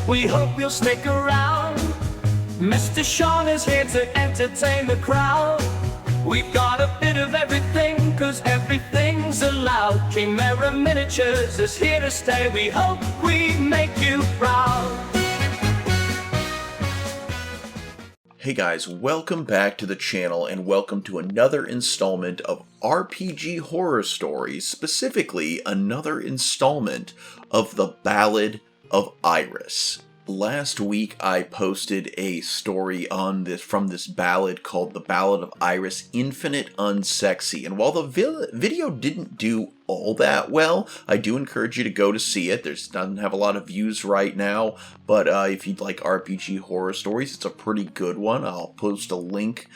We hope you'll stick around. Mr. Sean is here to entertain the crowd. We've got a bit of everything, cause everything's allowed. Chimera Miniatures is here to stay. We hope we make you proud. Hey guys, welcome back to the channel and welcome to another installment of RPG Horror Stories, specifically another installment of the Ballad of Iris. Last week I posted a story from this ballad called The Ballad of Iris, Infinite Unsexy, and while the video didn't do all that well, I do encourage you to go to see it. Doesn't have a lot of views right now, but if you'd like RPG horror stories, it's a pretty good one. I'll post a link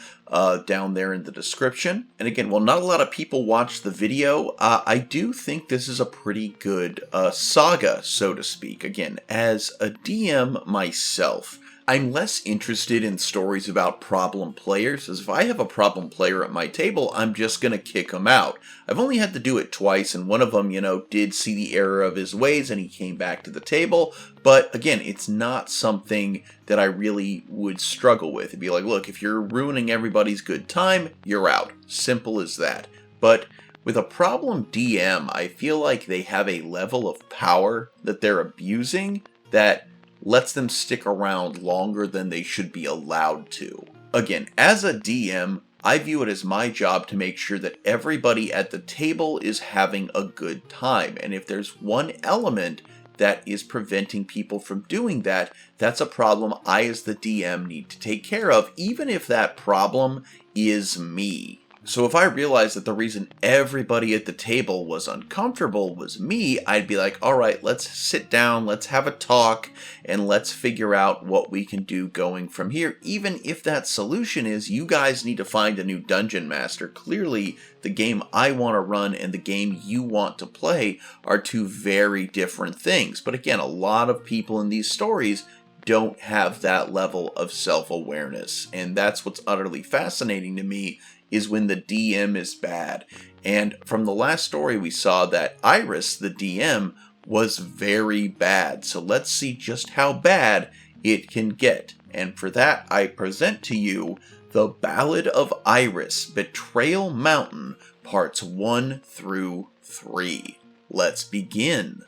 down there in the description. And again, while not a lot of people watched the video, I do think this is a pretty good saga, so to speak. Again, as a DM myself, I'm less interested in stories about problem players, as if I have a problem player at my table, I'm just going to kick him out. I've only had to do it twice, and one of them, did see the error of his ways, and he came back to the table. But again, it's not something that I really would struggle with. It'd be like, look, if you're ruining everybody's good time, you're out. Simple as that. But with a problem DM, I feel like they have a level of power that they're abusing that lets them stick around longer than they should be allowed to. Again, as a DM, I view it as my job to make sure that everybody at the table is having a good time, and if there's one element that is preventing people from doing that, that's a problem I as the DM need to take care of, even if that problem is me. So if I realized that the reason everybody at the table was uncomfortable was me, I'd be like, all right, let's sit down, let's have a talk, and let's figure out what we can do going from here. Even if that solution is you guys need to find a new dungeon master. Clearly, the game I want to run and the game you want to play are two very different things. But again, a lot of people in these stories don't have that level of self-awareness, and that's what's utterly fascinating to me, is when the DM is bad. And from the last story we saw that Iris, the DM, was very bad. So let's see just how bad it can get. And for that, I present to you The Ballad of Iris, Betrayal Mountain, Parts 1 through 3. Let's begin.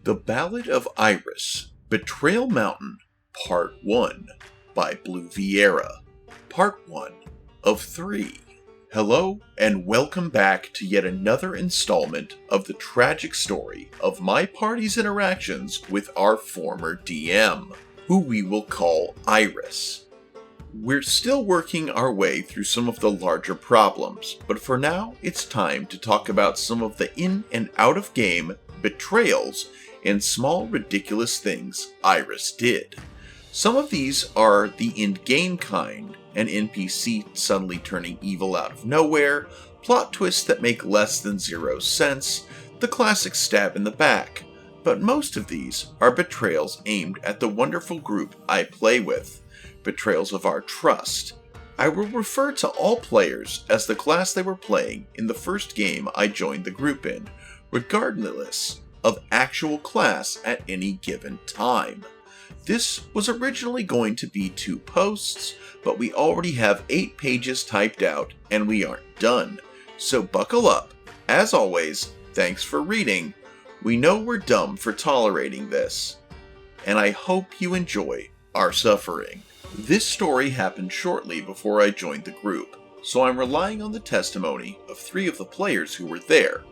The Ballad of Iris, Betrayal Mountain, Part 1, by Blue Vieira. Part 1 of 3. Hello, and welcome back to yet another installment of the tragic story of my party's interactions with our former DM, who we will call Iris. We're still working our way through some of the larger problems, but for now, it's time to talk about some of the in and out of game betrayals and small ridiculous things Iris did. Some of these are the in-game kind, an NPC suddenly turning evil out of nowhere, plot twists that make less than 0 sense, the classic stab in the back, but most of these are betrayals aimed at the wonderful group I play with, betrayals of our trust. I will refer to all players as the class they were playing in the first game I joined the group in, regardless of actual class at any given time. This was originally going to be 2 posts, but we already have 8 pages typed out and we aren't done. So buckle up. As always, thanks for reading. We know we're dumb for tolerating this, and I hope you enjoy our suffering. This story happened shortly before I joined the group, so I'm relying on the testimony of 3 of the players who were there.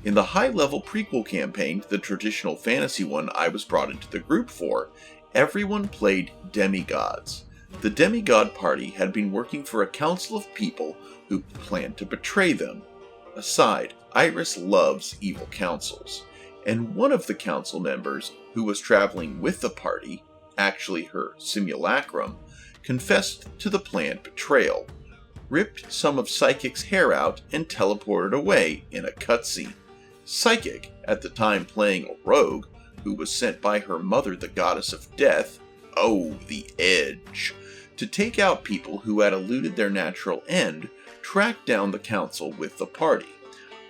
In the high-level prequel campaign, the traditional fantasy one I was brought into the group for, everyone played demigods. The demigod party had been working for a council of people who planned to betray them. Aside, Iris loves evil councils, and one of the council members, who was traveling with the party, actually her simulacrum, confessed to the planned betrayal, ripped some of Psychic's hair out, and teleported away in a cutscene. Psychic, at the time playing a rogue, who was sent by her mother, the goddess of death, the edge, to take out people who had eluded their natural end, tracked down the council with the party.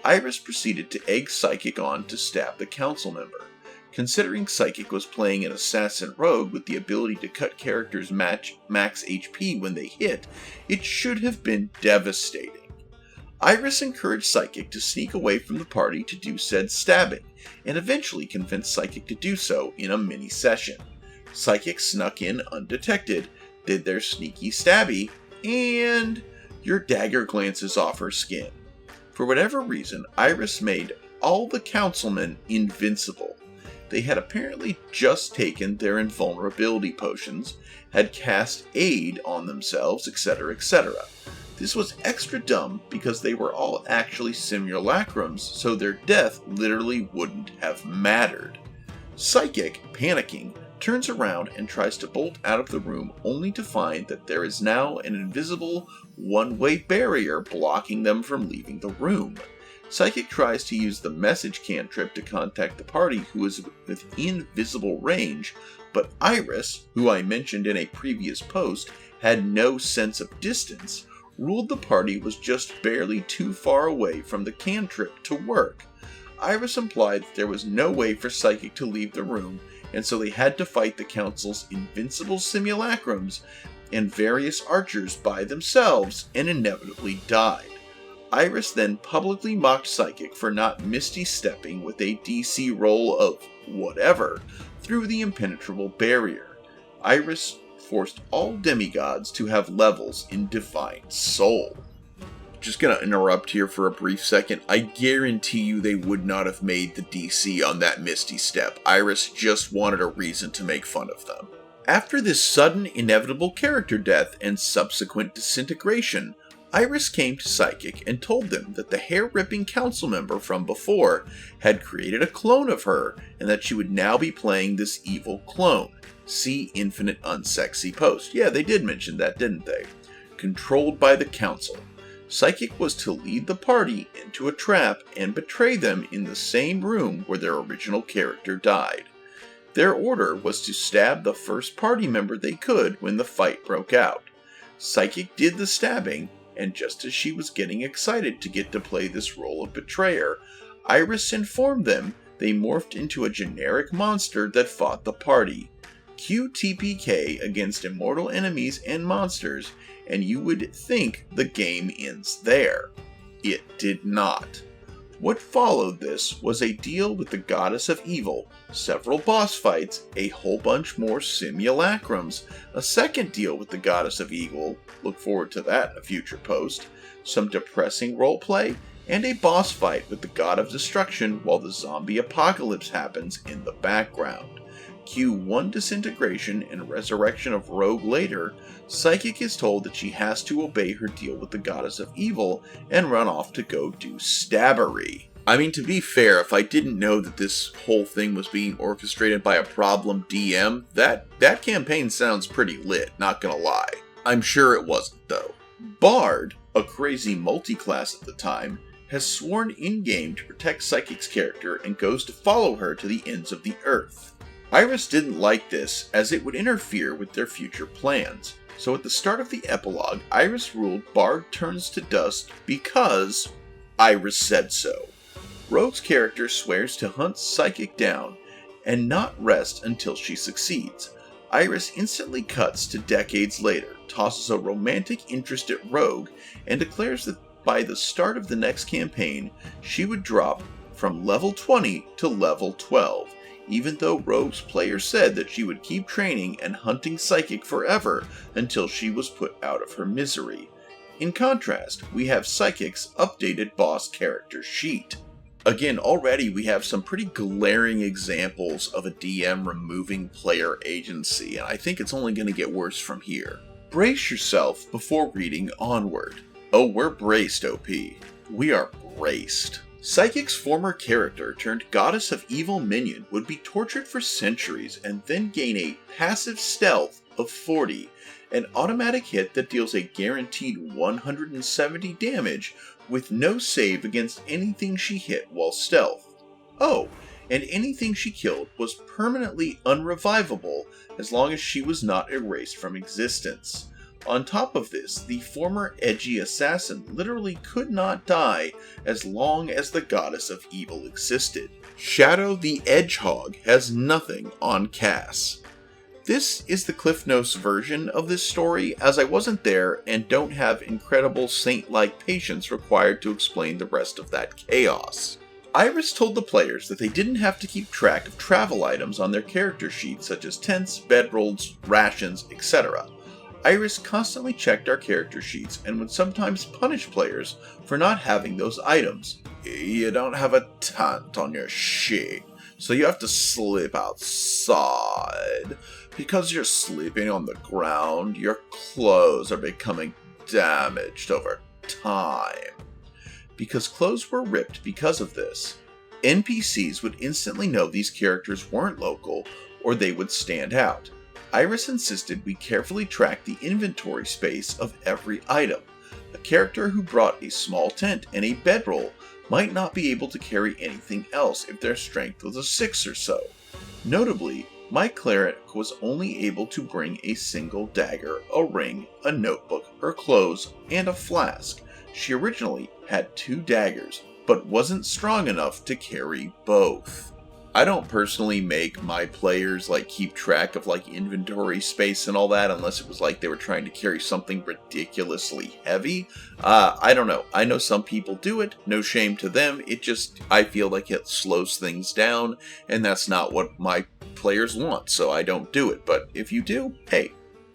Iris proceeded to egg Psychic on to stab the council member. Considering Psychic was playing an assassin rogue with the ability to cut characters' max HP when they hit, it should have been devastating. Iris encouraged Psychic to sneak away from the party to do said stabbing, and eventually convinced Psychic to do so in a mini session. Psychic snuck in undetected, did their sneaky stabby, and your dagger glances off her skin. For whatever reason, Iris made all the councilmen invincible. They had apparently just taken their invulnerability potions, had cast aid on themselves, etc., etc. This was extra dumb because they were all actually simulacrums, so their death literally wouldn't have mattered. Psychic, panicking, turns around and tries to bolt out of the room only to find that there is now an invisible one-way barrier blocking them from leaving the room. Psychic tries to use the message cantrip to contact the party who is within visible range, but Iris, who I mentioned in a previous post had no sense of distance, ruled the party was just barely too far away from the cantrip to work. Iris implied that there was no way for Psychic to leave the room, and so they had to fight the Council's invincible simulacrums and various archers by themselves, and inevitably died. Iris then publicly mocked Psychic for not misty stepping with a DC roll of whatever through the impenetrable barrier. Iris forced all demigods to have levels in Divine Soul. Just gonna interrupt here for a brief second. I guarantee you they would not have made the DC on that misty step. Iris just wanted a reason to make fun of them. After this sudden, inevitable character death and subsequent disintegration, Iris came to Psychic and told them that the hair-ripping council member from before had created a clone of her and that she would now be playing this evil clone. See Infinite Unsexy post. Yeah, they did mention that, didn't they? Controlled by the council. Psychic was to lead the party into a trap and betray them in the same room where their original character died. Their order was to stab the first party member they could when the fight broke out. Psychic did the stabbing, and just as she was getting excited to get to play this role of betrayer, Iris informed them they morphed into a generic monster that fought the party. QTPK against immortal enemies and monsters, and you would think the game ends there. It did not. What followed this was a deal with the Goddess of Evil, several boss fights, a whole bunch more simulacrums, a second deal with the Goddess of Evil, look forward to that in a future post, some depressing roleplay, and a boss fight with the God of Destruction while the zombie apocalypse happens in the background. Cue one disintegration and resurrection of Rogue later, Psychic is told that she has to obey her deal with the Goddess of Evil and run off to go do stabbery. I mean, to be fair, if I didn't know that this whole thing was being orchestrated by a problem DM, that campaign sounds pretty lit, not gonna lie. I'm sure it wasn't, though. Bard, a crazy multi-class at the time, has sworn in-game to protect Psychic's character and goes to follow her to the ends of the earth. Iris didn't like this, as it would interfere with their future plans. So at the start of the epilogue, Iris ruled Bard turns to dust because Iris said so. Rogue's character swears to hunt Psychic down and not rest until she succeeds. Iris instantly cuts to decades later, tosses a romantic interest at Rogue, and declares that by the start of the next campaign, she would drop from level 20 to level 12. Even though Rogue's player said that she would keep training and hunting Psychic forever until she was put out of her misery. In contrast, we have Psychic's updated boss character sheet. Again, already we have some pretty glaring examples of a DM removing player agency, and I think it's only going to get worse from here. Brace yourself before reading onward. Oh, we're braced, OP. We are braced. Psychic's former character turned Goddess of Evil minion would be tortured for centuries and then gain a passive stealth of 40, an automatic hit that deals a guaranteed 170 damage with no save against anything she hit while stealth. Oh, and anything she killed was permanently unrevivable as long as she was not erased from existence. On top of this, the former edgy assassin literally could not die as long as the goddess of evil existed. Shadow the Edgehog has nothing on Cass. This is the Cliff Notes version of this story, as I wasn't there and don't have incredible saint-like patience required to explain the rest of that chaos. Iris told the players that they didn't have to keep track of travel items on their character sheets such as tents, bedrolls, rations, etc. Iris constantly checked our character sheets and would sometimes punish players for not having those items. You don't have a tent on your sheet, so you have to sleep outside. Because you're sleeping on the ground, your clothes are becoming damaged over time. Because clothes were ripped because of this, NPCs would instantly know these characters weren't local or they would stand out. Iris insisted we carefully track the inventory space of every item. A character who brought a small tent and a bedroll might not be able to carry anything else if their strength was a 6 or so. Notably, my cleric was only able to bring a single dagger, a ring, a notebook, her clothes, and a flask. She originally had 2 daggers, but wasn't strong enough to carry both. I don't personally make my players keep track of inventory space and all that unless it was they were trying to carry something ridiculously heavy. I don't know. I know some people do it. No shame to them. I feel like it slows things down, and that's not what my players want, so I don't do it. But if you do, hey,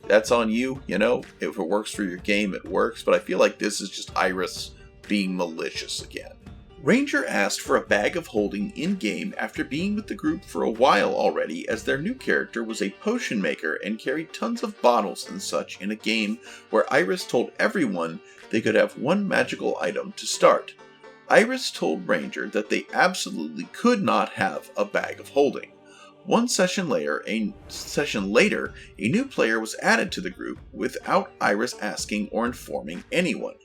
that's on you. If it works for your game, it works. But I feel like this is just Iris being malicious again. Ranger asked for a bag of holding in-game after being with the group for a while already, as their new character was a potion maker and carried tons of bottles and such in a game where Iris told everyone they could have 1 magical item to start. Iris told Ranger that they absolutely could not have a bag of holding. One session later, a new player was added to the group without Iris asking or informing anyone.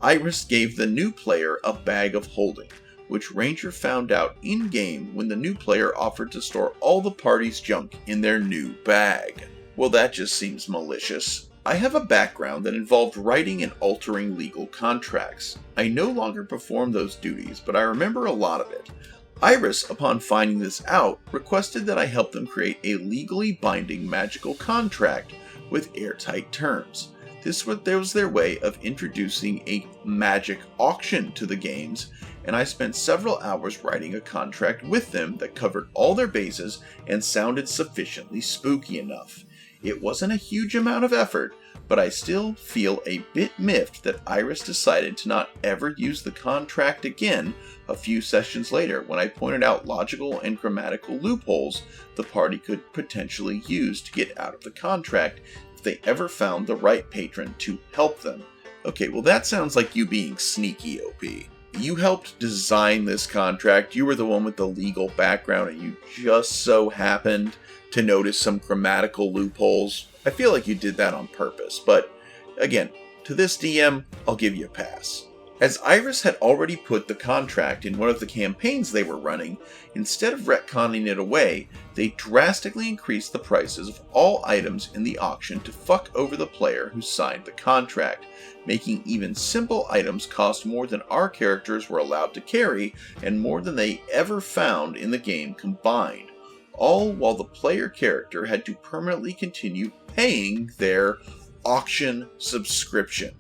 Iris gave the new player a bag of holding, which Ranger found out in-game when the new player offered to store all the party's junk in their new bag. Well, that just seems malicious. I have a background that involved writing and altering legal contracts. I no longer perform those duties, but I remember a lot of it. Iris, upon finding this out, requested that I help them create a legally binding magical contract with airtight terms. This was their way of introducing a magic auction to the games, and I spent several hours writing a contract with them that covered all their bases and sounded sufficiently spooky enough. It wasn't a huge amount of effort, but I still feel a bit miffed that Iris decided to not ever use the contract again a few sessions later when I pointed out logical and grammatical loopholes the party could potentially use to get out of the contract if they ever found the right patron to help them. Okay, well that sounds like you being sneaky, OP. You helped design this contract, you were the one with the legal background, and you just so happened to notice some grammatical loopholes. I feel like you did that on purpose, but again, to this DM, I'll give you a pass. As Iris had already put the contract in one of the campaigns they were running, instead of retconning it away, they drastically increased the prices of all items in the auction to fuck over the player who signed the contract, making even simple items cost more than our characters were allowed to carry and more than they ever found in the game combined, all while the player character had to permanently continue paying their auction subscription.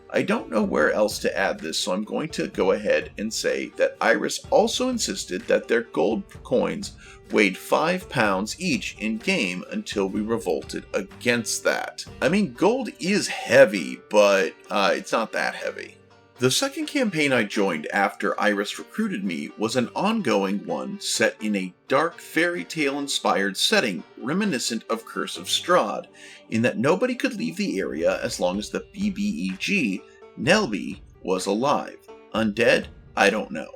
I don't know where else to add this, so I'm going to go ahead and say that Iris also insisted that their gold coins weighed 5 pounds each in-game until we revolted against that. I mean, gold is heavy, but it's not that heavy. The second campaign I joined after Iris recruited me was an ongoing one set in a dark fairy tale inspired setting reminiscent of Curse of Strahd, in that nobody could leave the area as long as the BBEG, Nelby, was alive. Undead? I don't know.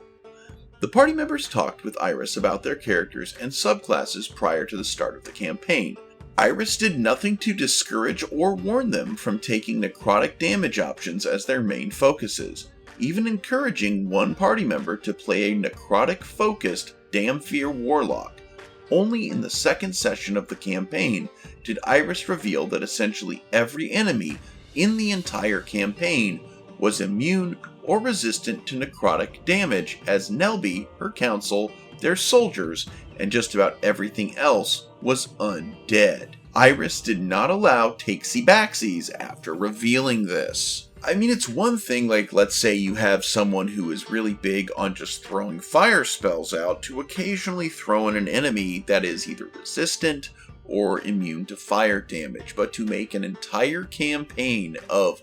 The party members talked with Iris about their characters and subclasses prior to the start of the campaign. Iris did nothing to discourage or warn them from taking necrotic damage options as their main focuses, even encouraging one party member to play a necrotic-focused Damfear Warlock. Only in the second session of the campaign did Iris reveal that essentially every enemy in the entire campaign was immune or resistant to necrotic damage, as Nelby, her council, their soldiers, and just about everything else was undead. Iris did not allow takesy-backsies after revealing this. I mean, it's one thing, like, let's say you have someone who is really big on just throwing fire spells out, to occasionally throw in an enemy that is either resistant or immune to fire damage, but to make an entire campaign of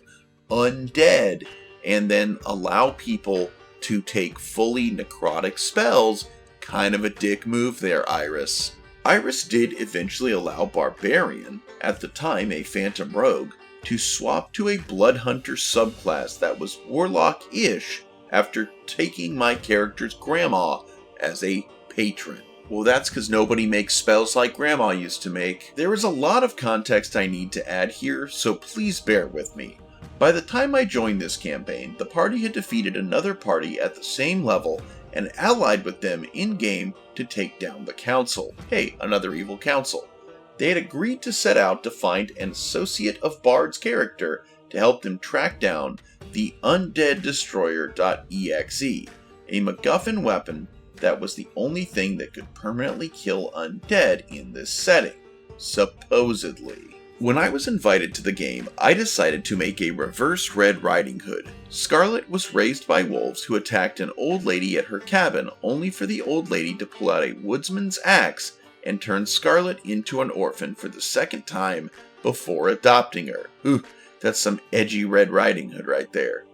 undead and then allow people to take fully necrotic spells, kind of a dick move there, Iris. Iris did eventually allow Barbarian, at the time a Phantom Rogue, to swap to a Bloodhunter subclass that was Warlock-ish after taking my character's grandma as a patron. Well, that's because nobody makes spells like Grandma used to make. There is a lot of context I need to add here, so please bear with me. By the time I joined this campaign, the party had defeated another party at the same level and allied with them in-game to take down the council. Hey, another evil council. They had agreed to set out to find an associate of Bard's character to help them track down the Undead Destroyer.exe, a MacGuffin weapon that was the only thing that could permanently kill undead in this setting, supposedly. When I was invited to the game, I decided to make a reverse Red Riding Hood. Scarlet was raised by wolves who attacked an old lady at her cabin, only for the old lady to pull out a woodsman's axe and turn Scarlet into an orphan for the second time before adopting her. Ooh, that's some edgy Red Riding Hood right there.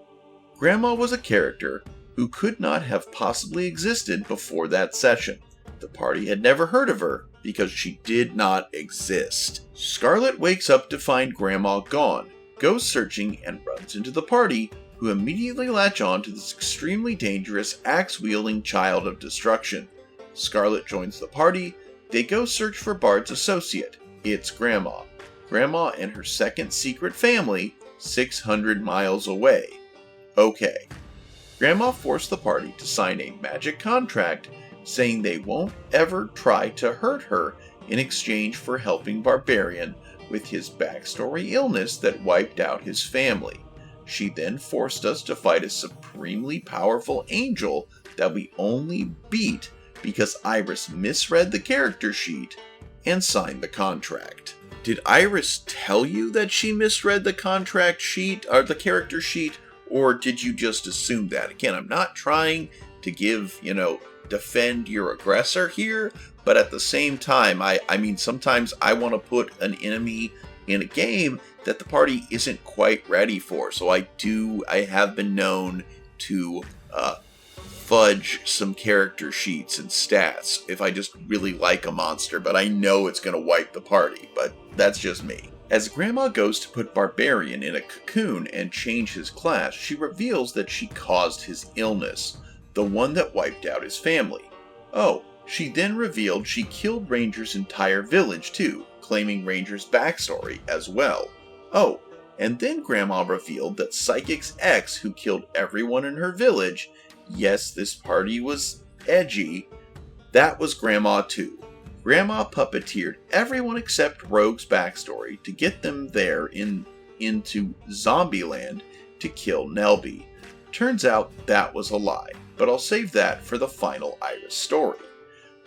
Grandma was a character who could not have possibly existed before that session. The party had never heard of her because she did not exist. Scarlet wakes up to find Grandma gone, goes searching, and runs into the party, who immediately latch on to this extremely dangerous axe-wielding child of destruction. Scarlet joins the party. They go search for Bard's associate. It's Grandma. Grandma and her second secret family, 600 miles away. Okay. Grandma forced the party to sign a magic contract saying they won't ever try to hurt her in exchange for helping Barbarian with his backstory illness that wiped out his family. She then forced us to fight a supremely powerful angel that we only beat because Iris misread the character sheet and signed the contract. Did Iris tell you that she misread the contract sheet, or the character sheet, or did you just assume that? Again, I'm not trying to give, defend your aggressor here, but at the same time, I mean, sometimes I want to put an enemy in a game that the party isn't quite ready for. So I have been known to fudge some character sheets and stats if I just really like a monster, but I know it's going to wipe the party, but that's just me. As Grandma goes to put Barbarian in a cocoon and change his class, she reveals that she caused his illness, the one that wiped out his family. Oh, she then revealed she killed Ranger's entire village too, claiming Ranger's backstory as well. Oh, and then Grandma revealed that Psychic's ex, who killed everyone in her village, yes, this party was edgy, that was Grandma too. Grandma puppeteered everyone except Rogue's backstory to get them there into Zombieland to kill Nelby. Turns out that was a lie, but I'll save that for the final Iris story.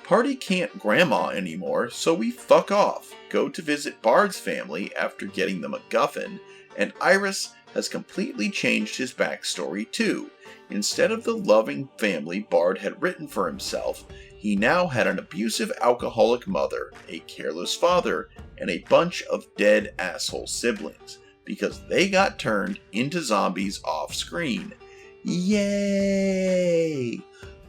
Party can't Grandma anymore, so we fuck off, go to visit Bard's family after getting the MacGuffin, and Iris has completely changed his backstory too. Instead of the loving family Bard had written for himself, he now had an abusive alcoholic mother, a careless father, and a bunch of dead asshole siblings, because they got turned into zombies off-screen. Yay!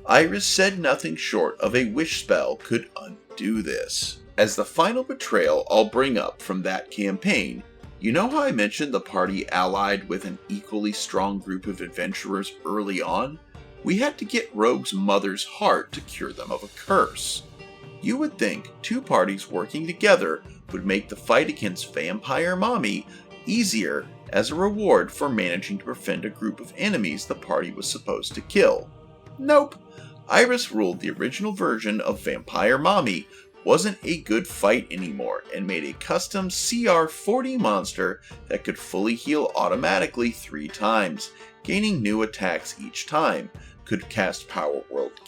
Iris said nothing short of a wish spell could undo this. As the final betrayal I'll bring up from that campaign, you know how I mentioned the party allied with an equally strong group of adventurers early on? We had to get Rogue's mother's heart to cure them of a curse. You would think two parties working together would make the fight against Vampire Mommy easier as a reward for managing to prevent a group of enemies the party was supposed to kill. Nope. Iris ruled the original version of Vampire Mommy wasn't a good fight anymore and made a custom CR40 monster that could fully heal automatically 3 times, gaining new attacks each time, could cast Power Word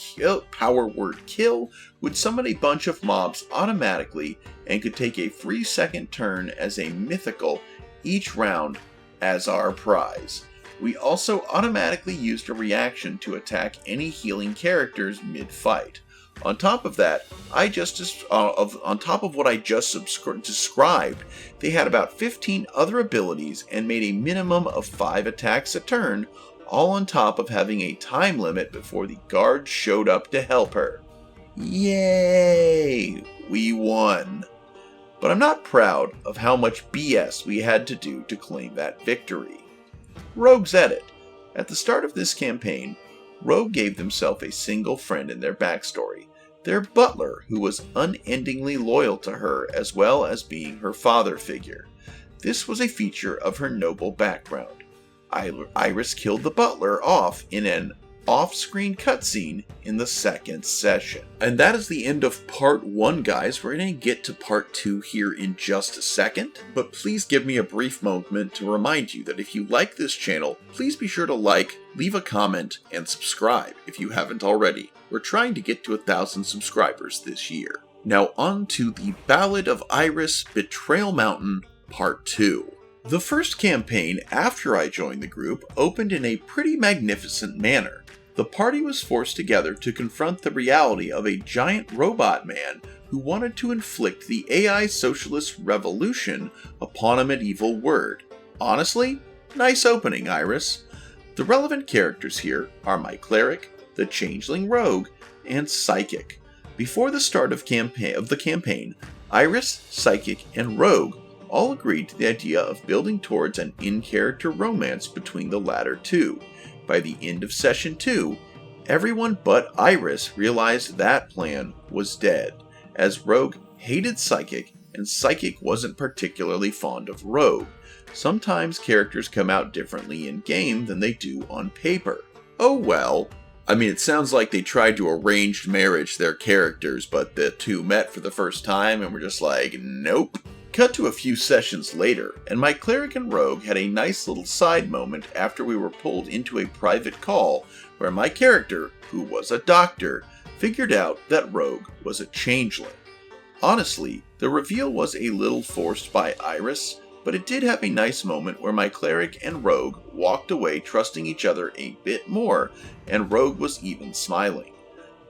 Kill, would summon a bunch of mobs automatically, and could take a free second turn as a mythical each round as our prize. We also automatically used a reaction to attack any healing characters mid-fight. On top of that, on top of what I just described, they had about 15 other abilities and made a minimum of 5 attacks a turn, all on top of having a time limit before the guards showed up to help her. Yay! We won! But I'm not proud of how much BS we had to do to claim that victory. Rogue's Edit. At the start of this campaign, Rogue gave themselves a single friend in their backstory, their butler, who was unendingly loyal to her as well as being her father figure. This was a feature of her noble background. Iris killed the butler off in an off-screen cutscene in the second session. And that is the end of part 1, guys. We're going to get to part 2 here in just a second, but please give me a brief moment to remind you that if you like this channel, please be sure to like, leave a comment, and subscribe if you haven't already. We're trying to get to 1,000 subscribers this year. Now on to the Ballad of Iris, Betrayal Mountain, Part 2. The first campaign after I joined the group opened in a pretty magnificent manner. The party was forced together to confront the reality of a giant robot man who wanted to inflict the AI socialist revolution upon a medieval world. Honestly, nice opening, Iris. The relevant characters here are my cleric, the changeling rogue, and psychic. Before the start of the campaign, Iris, psychic, and rogue all agreed to the idea of building towards an in-character romance between the latter two. By the end of Session 2, everyone but Iris realized that plan was dead, as Rogue hated Psychic, and Psychic wasn't particularly fond of Rogue. Sometimes characters come out differently in-game than they do on paper. Oh well. I mean, it sounds like they tried to arranged marriage their characters, but the two met for the first time and were just like, nope. Cut to a few sessions later, and my cleric and rogue had a nice little side moment after we were pulled into a private call where my character, who was a doctor, figured out that Rogue was a changeling. Honestly, the reveal was a little forced by Iris, but it did have a nice moment where my cleric and Rogue walked away trusting each other a bit more, and Rogue was even smiling.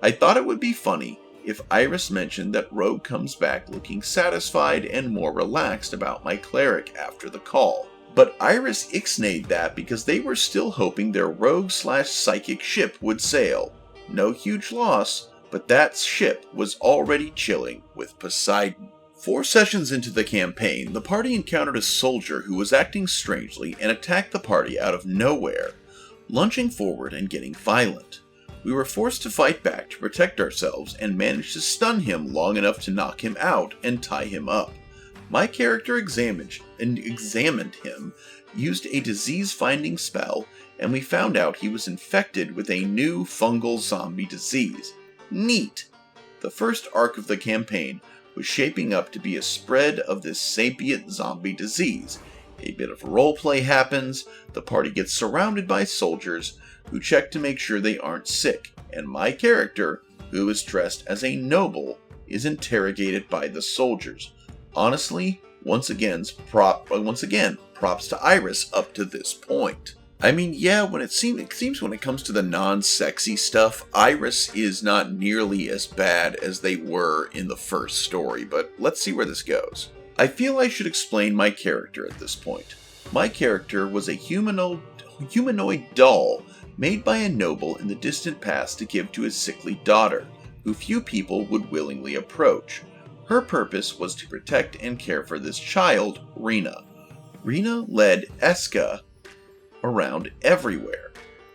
I thought it would be funny if Iris mentioned that Rogue comes back looking satisfied and more relaxed about my cleric after the call. But Iris ixnayed that because they were still hoping their rogue/psychic ship would sail. No huge loss, but that ship was already chilling with Poseidon. 4 sessions into the campaign, the party encountered a soldier who was acting strangely and attacked the party out of nowhere, lunging forward and getting violent. We were forced to fight back to protect ourselves and managed to stun him long enough to knock him out and tie him up. My character examined him, used a disease-finding spell, and we found out he was infected with a new fungal zombie disease. Neat! The first arc of the campaign was shaping up to be a spread of this sapient zombie disease. A bit of roleplay happens, the party gets surrounded by soldiers who check to make sure they aren't sick, and my character, who is dressed as a noble, is interrogated by the soldiers. Honestly, once again, props to Iris up to this point. I mean, yeah, it seems when it comes to the non-sexy stuff, Iris is not nearly as bad as they were in the first story, but let's see where this goes. I feel I should explain my character at this point. My character was a humanoid doll made by a noble in the distant past to give to his sickly daughter, who few people would willingly approach. Her purpose was to protect and care for this child, Rena. Rena led Eska around everywhere.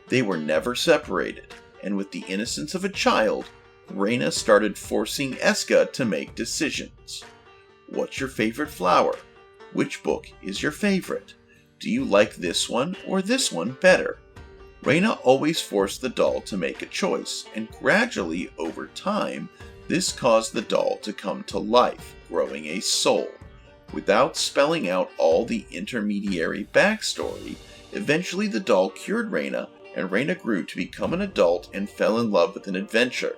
They were never separated, and with the innocence of a child, Rena started forcing Eska to make decisions. What's your favorite flower? Which book is your favorite? Do you like this one or this one better? Rena always forced the doll to make a choice, and gradually, over time, This caused the doll to come to life, growing a soul. Without spelling out all the intermediary backstory, eventually the doll cured Raina, and Raina grew to become an adult and fell in love with an inventor.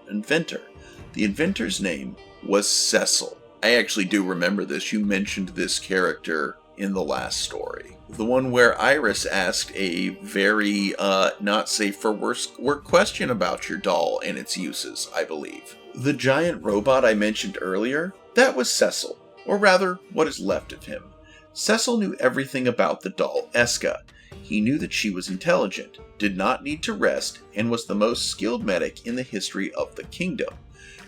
The inventor's name was Cecil. I actually do remember this. You mentioned this character in the last story. The one where Iris asked a very not safe for work question about your doll and its uses, I believe. The giant robot I mentioned earlier, that was Cecil, or rather, what is left of him. Cecil knew everything about the doll Eska. He knew that she was intelligent, did not need to rest, and was the most skilled medic in the history of the kingdom,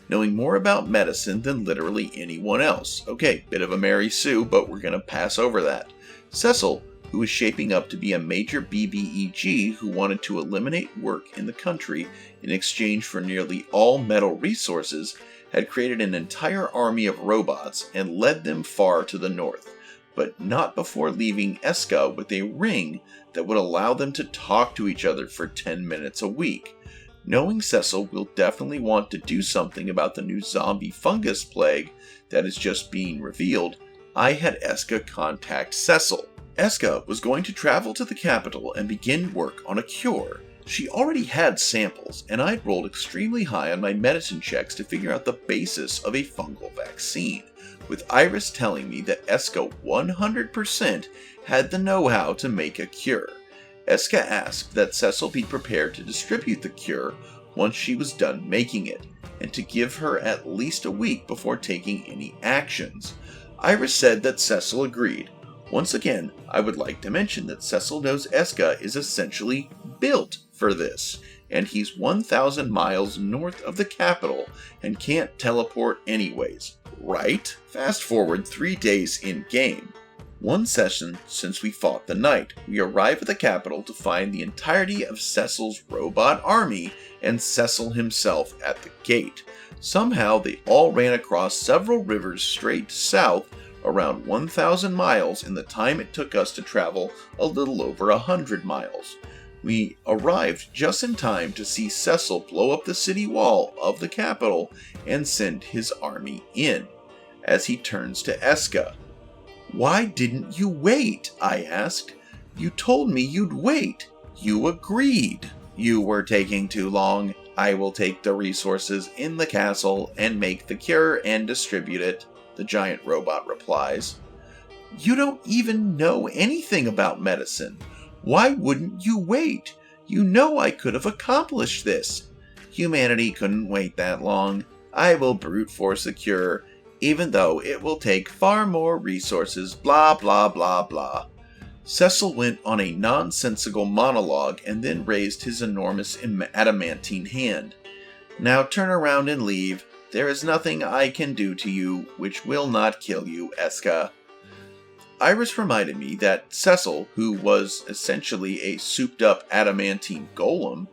knowing more about medicine than literally anyone else. Okay, bit of a Mary Sue, but we're going to pass over that. Cecil, who was shaping up to be a major BBEG who wanted to eliminate work in the country in exchange for nearly all metal resources, had created an entire army of robots and led them far to the north, but not before leaving Eska with a ring that would allow them to talk to each other for 10 minutes a week. Knowing Cecil will definitely want to do something about the new zombie fungus plague that is just being revealed, I had Eska contact Cecil. Eska was going to travel to the capital and begin work on a cure. She already had samples, and I'd rolled extremely high on my medicine checks to figure out the basis of a fungal vaccine, with Iris telling me that Eska 100% had the know-how to make a cure. Eska asked that Cecil be prepared to distribute the cure once she was done making it, and to give her at least a week before taking any actions. Iris said that Cecil agreed. Once again, I would like to mention that Cecil knows Eska is essentially built for this, and he's 1,000 miles north of the capital and can't teleport anyways, right? Fast forward 3 days in-game. One session since we fought the knight, we arrive at the capital to find the entirety of Cecil's robot army and Cecil himself at the gate. Somehow they all ran across several rivers straight south, around 1,000 miles in the time it took us to travel a little over 100 miles. We arrived just in time to see Cecil blow up the city wall of the capital and send his army in. As he turns to Eska, "Why didn't you wait?" I asked. "You told me you'd wait. You agreed." "You were taking too long. I will take the resources in the castle and make the cure and distribute it," the giant robot replies. "You don't even know anything about medicine. Why wouldn't you wait? You know I could have accomplished this." "Humanity couldn't wait that long. I will brute force the cure, even though it will take far more resources, blah blah blah blah." Cecil went on a nonsensical monologue and then raised his enormous adamantine hand. "Now turn around and leave. There is nothing I can do to you which will not kill you, Eska." Iris reminded me that Cecil, who was essentially a souped-up adamantine golem,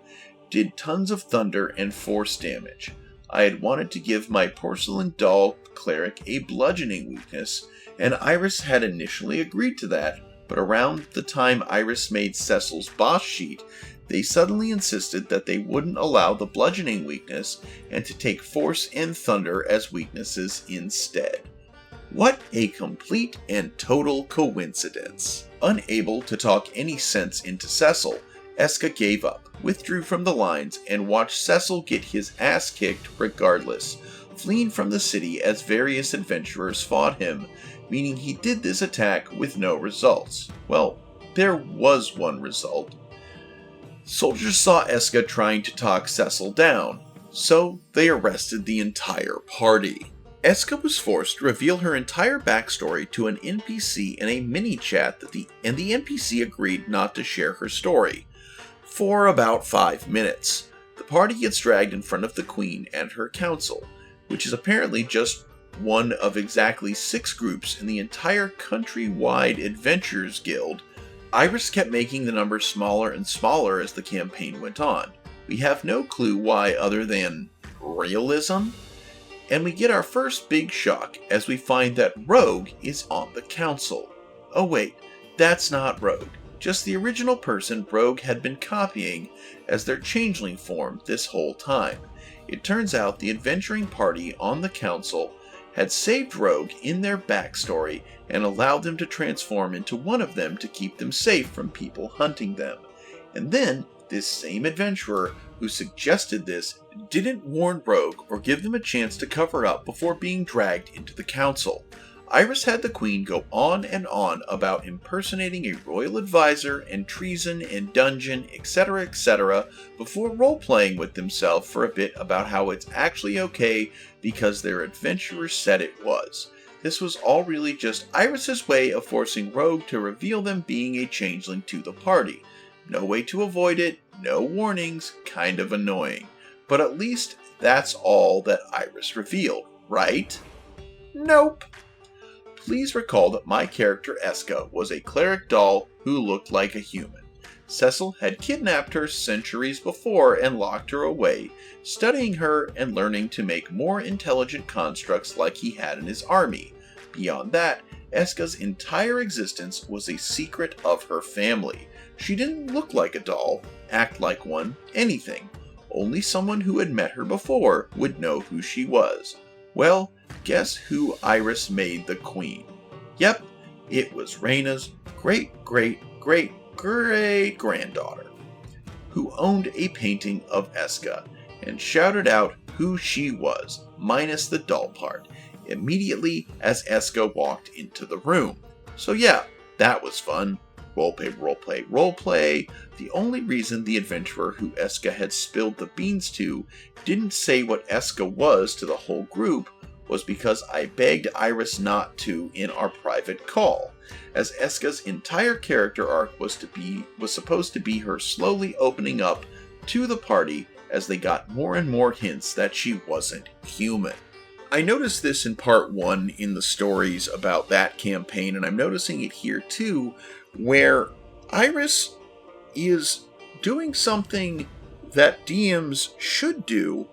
did tons of thunder and force damage. I had wanted to give my porcelain doll cleric a bludgeoning weakness, and Iris had initially agreed to that, but around the time Iris made Cecil's boss sheet, they suddenly insisted that they wouldn't allow the bludgeoning weakness and to take force and thunder as weaknesses instead. What a complete and total coincidence. Unable to talk any sense into Cecil, Eska gave up, withdrew from the lines, and watched Cecil get his ass kicked regardless, fleeing from the city as various adventurers fought him, meaning he did this attack with no results. Well, there was one result. Soldiers saw Eska trying to talk Cecil down, so they arrested the entire party. Eska was forced to reveal her entire backstory to an NPC in a mini-chat and the NPC agreed not to share her story. For about 5 minutes, the party gets dragged in front of the Queen and her council, which is apparently just one of exactly 6 groups in the entire countrywide Adventurers Guild. Iris kept making the number smaller and smaller as the campaign went on. We have no clue why other than realism. And we get our first big shock as we find that Rogue is on the council. Oh wait, that's not Rogue. Just the original person Rogue had been copying as their changeling form this whole time. It turns out the adventuring party on the council had saved Rogue in their backstory and allowed them to transform into one of them to keep them safe from people hunting them. And then, this same adventurer who suggested this didn't warn Rogue or give them a chance to cover up before being dragged into the council. Iris had the Queen go on and on about impersonating a royal advisor and treason and dungeon, etc., before role-playing with themselves for a bit about how it's actually okay because their adventurer said it was. This was all really just Iris's way of forcing Rogue to reveal them being a changeling to the party. No way to avoid it, no warnings, kind of annoying. But at least that's all that Iris revealed, right? Nope. Please recall that my character Eska was a cleric doll who looked like a human. Cecil had kidnapped her centuries before and locked her away, studying her and learning to make more intelligent constructs like he had in his army. Beyond that, Eska's entire existence was a secret of her family. She didn't look like a doll, act like one, anything. Only someone who had met her before would know who she was. Well, guess who Iris made the queen? Yep, it was Reyna's great-great-great-great-granddaughter, who owned a painting of Eska, and shouted out who she was, minus the doll part, immediately as Eska walked into the room. So yeah, that was fun. Roleplay, roleplay, roleplay. The only reason the adventurer who Eska had spilled the beans to didn't say what Eska was to the whole group was because I begged Iris not to in our private call, as Eska's entire character arc was supposed to be her slowly opening up to the party as they got more and more hints that she wasn't human. I noticed this in part 1 in the stories about that campaign, and I'm noticing it here too, where Iris is doing something that DMs should do,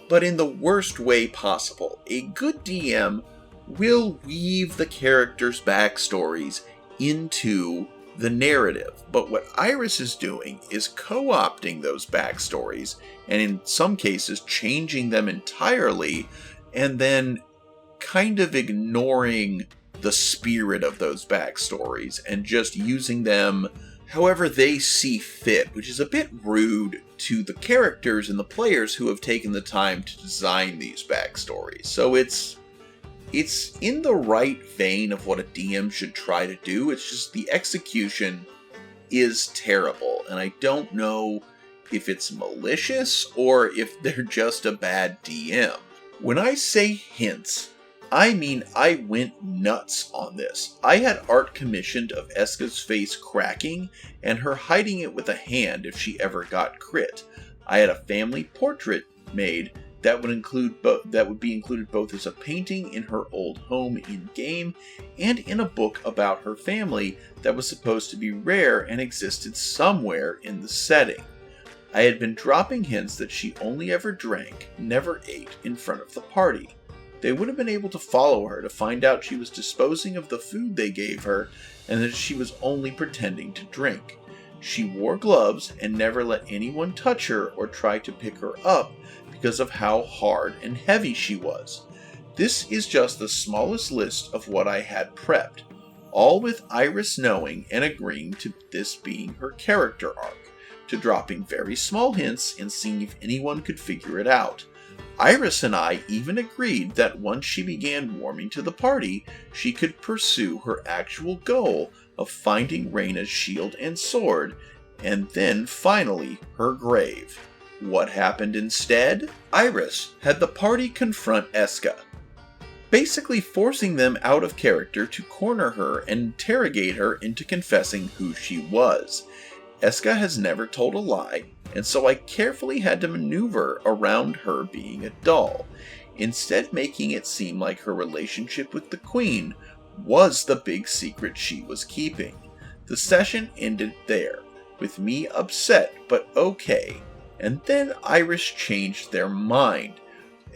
but in the worst way possible. A good DM will weave the characters' backstories into the narrative, but what Iris is doing is co-opting those backstories, and in some cases changing them entirely, and then kind of ignoring the spirit of those backstories and just using them however they see fit, which is a bit rude to the characters and the players who have taken the time to design these backstories. So it's in the right vein of what a DM should try to do. It's just the execution is terrible, and I don't know if it's malicious or if they're just a bad DM. When I say hints, I mean I went nuts on this. I had art commissioned of Eska's face cracking and her hiding it with a hand if she ever got crit. I had a family portrait made that would be included both as a painting in her old home in-game and in a book about her family that was supposed to be rare and existed somewhere in the setting. I had been dropping hints that she only ever drank, never ate in front of the party. They would have been able to follow her to find out she was disposing of the food they gave her and that she was only pretending to drink. She wore gloves and never let anyone touch her or try to pick her up because of how hard and heavy she was. This is just the smallest list of what I had prepped, all with Iris knowing and agreeing to this being her character arc, to dropping very small hints and seeing if anyone could figure it out. Iris and I even agreed that once she began warming to the party, she could pursue her actual goal of finding Reyna's shield and sword, and then finally her grave. What happened instead? Iris had the party confront Eska, basically forcing them out of character to corner her and interrogate her into confessing who she was. Eska has never told a lie, and so I carefully had to maneuver around her being a doll, instead making it seem like her relationship with the Queen was the big secret she was keeping. The session ended there, with me upset but okay, and then Iris changed their mind.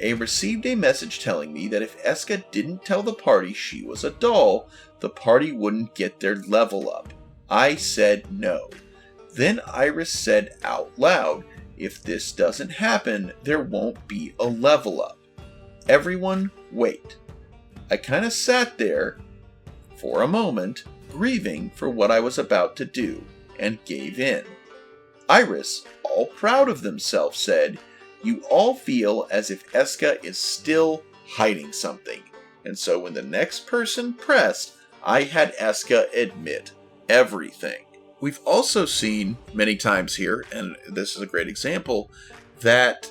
I received a message telling me that if Eska didn't tell the party she was a doll, the party wouldn't get their level up. I said no. Then Iris said out loud, If this doesn't happen, there won't be a level up. Everyone, wait. I kind of sat there for a moment, grieving for what I was about to do, and gave in. Iris, all proud of themselves, said, "You all feel as if Eska is still hiding something." And so when the next person pressed, I had Eska admit everything. We've also seen many times here, and this is a great example, that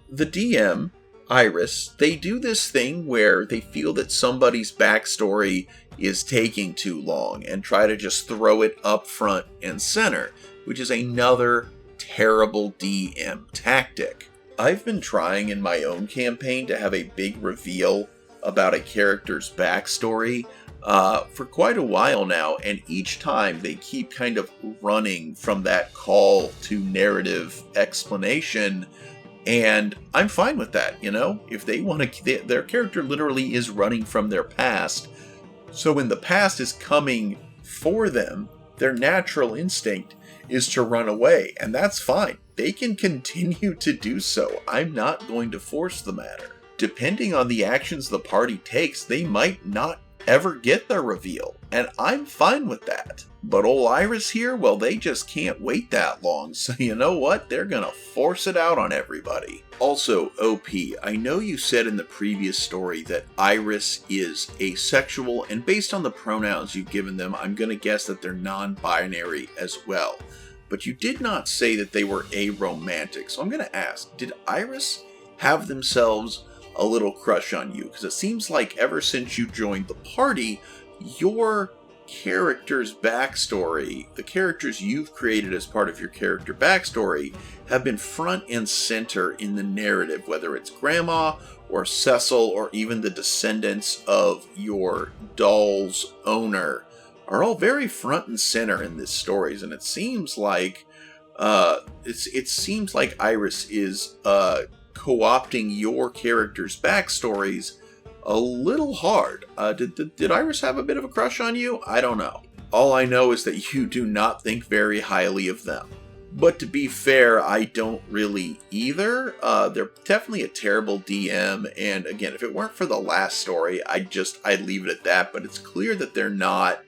the DM, Iris, they do this thing where they feel that somebody's backstory is taking too long and try to just throw it up front and center, which is another terrible DM tactic. I've been trying in my own campaign to have a big reveal about a character's backstory for quite a while now, and each time they keep kind of running from that call to narrative explanation, and I'm fine with that, you know? If they want to, their character literally is running from their past, so when the past is coming for them, their natural instinct is to run away, and that's fine. They can continue to do so. I'm not going to force the matter. Depending on the actions the party takes, they might not ever get their reveal, and I'm fine with that. But old Iris here, well, they just can't wait that long, so you know what? They're gonna force it out on everybody. Also, OP, I know you said in the previous story that Iris is asexual, and based on the pronouns you've given them, I'm gonna guess that they're non-binary as well. But you did not say that they were aromantic, so I'm gonna ask, did Iris have themselves a little crush on you? Because it seems like ever since you joined the party, your character's backstory, the characters you've created as part of your character backstory, have been front and center in the narrative, whether it's Grandma or Cecil or even the descendants of your doll's owner are all very front and center in these stories, and it seems like Iris is co-opting your character's backstories a little hard. Did Iris have a bit of a crush on you? I don't know. All I know is that you do not think very highly of them. But to be fair, I don't really either. They're definitely a terrible DM, and again, if it weren't for the last story, I'd leave it at that, but it's clear that they're not...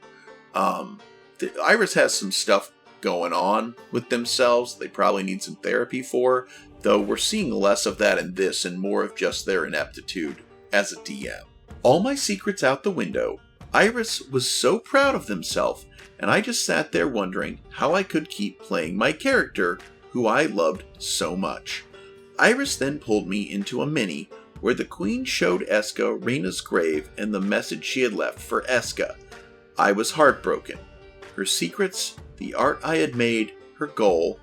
Iris has some stuff going on with themselves they probably need some therapy for, though we're seeing less of that in this and more of just their ineptitude as a DM. All my secrets out the window, Iris was so proud of themselves, and I just sat there wondering how I could keep playing my character, who I loved so much. Iris then pulled me into a mini, where the Queen showed Eska Rena's grave and the message she had left for Eska. I was heartbroken. Her secrets, the art I had made, her goal,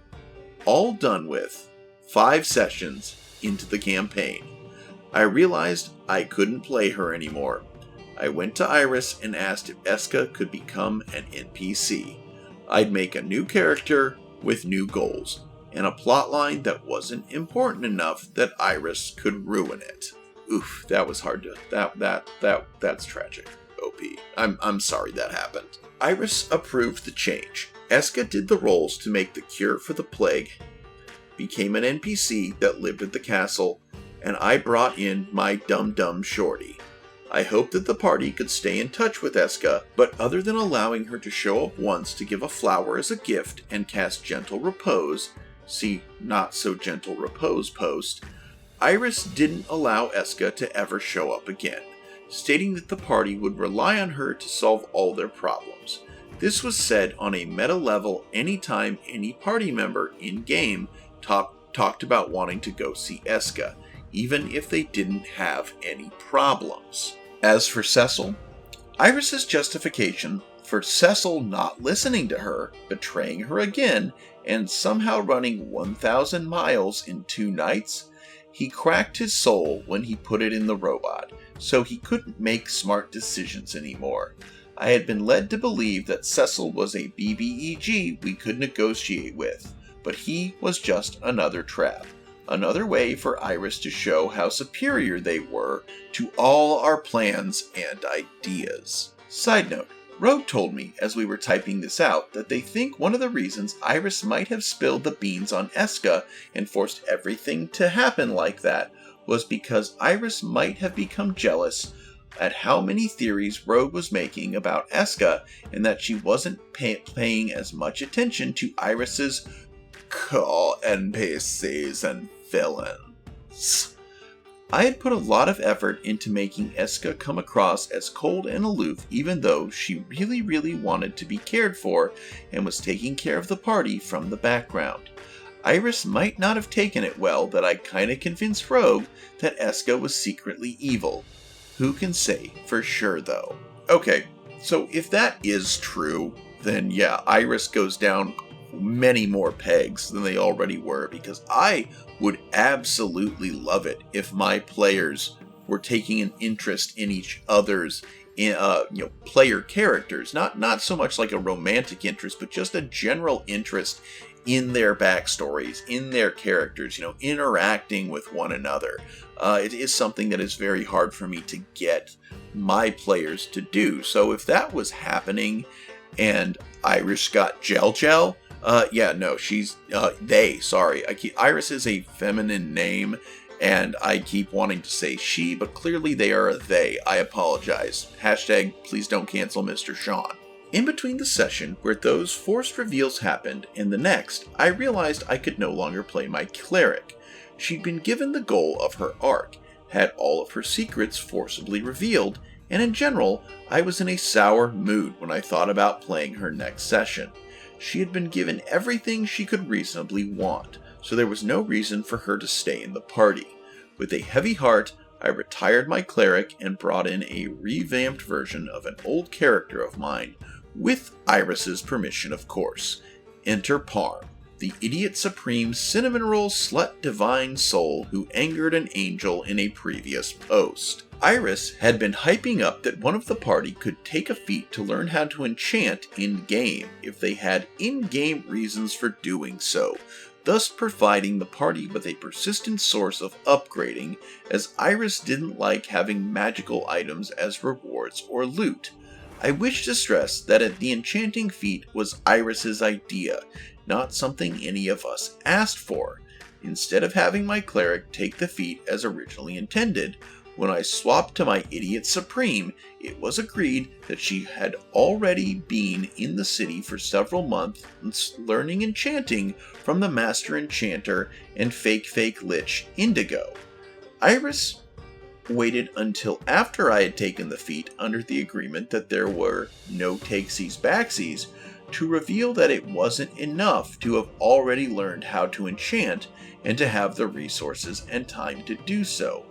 all done with. 5 sessions into the campaign. I realized I couldn't play her anymore. I went to Iris and asked if Eska could become an NPC. I'd make a new character with new goals, and a plotline that wasn't important enough that Iris could ruin it. Oof, that was hard to... That's tragic. OP. I'm sorry that happened. Iris approved the change. Eska did the rolls to make the cure for the plague, became an NPC that lived at the castle, and I brought in my dum-dum shorty. I hoped that the party could stay in touch with Eska, but other than allowing her to show up once to give a flower as a gift and cast Gentle Repose, see Not So Gentle Repose post, Iris didn't allow Eska to ever show up again, stating that the party would rely on her to solve all their problems. This was said on a meta level anytime any party member in-game talked about wanting to go see Eska, even if they didn't have any problems. As for Cecil, Iris's justification for Cecil not listening to her, betraying her again, and somehow running 1,000 miles in 2 nights, he cracked his soul when he put it in the robot, so he couldn't make smart decisions anymore. I had been led to believe that Cecil was a BBEG we could negotiate with, but he was just another trap. Another way for Iris to show how superior they were to all our plans and ideas. Side note, Rogue told me, as we were typing this out, that they think one of the reasons Iris might have spilled the beans on Eska and forced everything to happen like that was because Iris might have become jealous at how many theories Rogue was making about Eska, and that she wasn't paying as much attention to Iris's core NPCs and villains. I had put a lot of effort into making Eska come across as cold and aloof, even though she really wanted to be cared for and was taking care of the party from the background. Iris might not have taken it well that I kinda convinced Rogue that Eska was secretly evil. Who can say for sure though? Okay, so if that is true, then yeah, Iris goes down many more pegs than they already were, because I would absolutely love it if my players were taking an interest in each other's player characters, not so much like a romantic interest, but just a general interest in their backstories, in their characters, interacting with one another. It is something that is very hard for me to get my players to do. So if that was happening and Iris got Gel, Iris is a feminine name, and I keep wanting to say she, but clearly they are a they. I apologize. Hashtag please don't cancel Mr. Sean. In between the session where those forced reveals happened and the next, I realized I could no longer play my cleric. She'd been given the goal of her arc, had all of her secrets forcibly revealed, and in general, I was in a sour mood when I thought about playing her next session. She had been given everything she could reasonably want, so there was no reason for her to stay in the party. With a heavy heart, I retired my cleric and brought in a revamped version of an old character of mine, with Iris's permission, of course. Enter Parm, the idiot supreme cinnamon roll slut divine soul who angered an angel in a previous post. Iris had been hyping up that one of the party could take a feat to learn how to enchant in-game if they had in-game reasons for doing so, thus providing the party with a persistent source of upgrading, as Iris didn't like having magical items as rewards or loot. I wish to stress that the enchanting feat was Iris's idea, not something any of us asked for. Instead of having my cleric take the feat as originally intended, when I swapped to my Idiot Supreme, it was agreed that she had already been in the city for several months learning enchanting from the Master Enchanter and fake Lich Indigo. Iris waited until after I had taken the feat under the agreement that there were no takesies backsies to reveal that it wasn't enough to have already learned how to enchant and to have the resources and time to do so.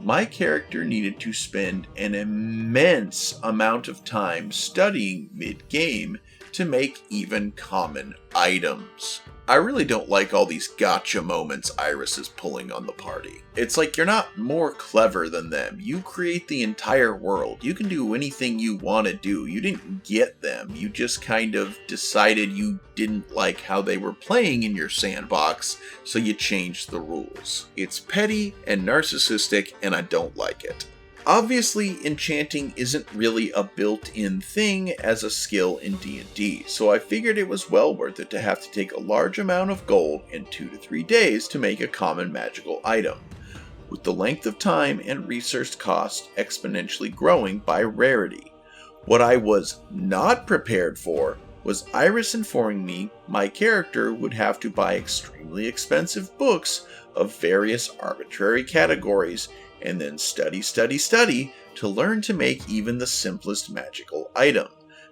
My character needed to spend an immense amount of time studying mid-game to make even common items. I really don't like all these gotcha moments Iris is pulling on the party. It's like you're not more clever than them. You create the entire world. You can do anything you want to do. You didn't get them. You just kind of decided you didn't like how they were playing in your sandbox, so you changed the rules. It's petty and narcissistic, and I don't like it. Obviously, enchanting isn't really a built-in thing as a skill in D&D, so I figured it was well worth it to have to take a large amount of gold in 2 to 3 days to make a common magical item, with the length of time and resource cost exponentially growing by rarity. What I was not prepared for was Iris informing me my character would have to buy extremely expensive books of various arbitrary categories and then study to learn to make even the simplest magical item.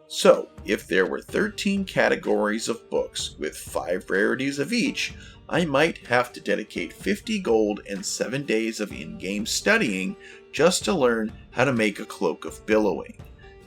So, if there were 13 categories of books with 5 rarities of each, I might have to dedicate 50 gold and 7 days of in-game studying just to learn how to make a Cloak of Billowing.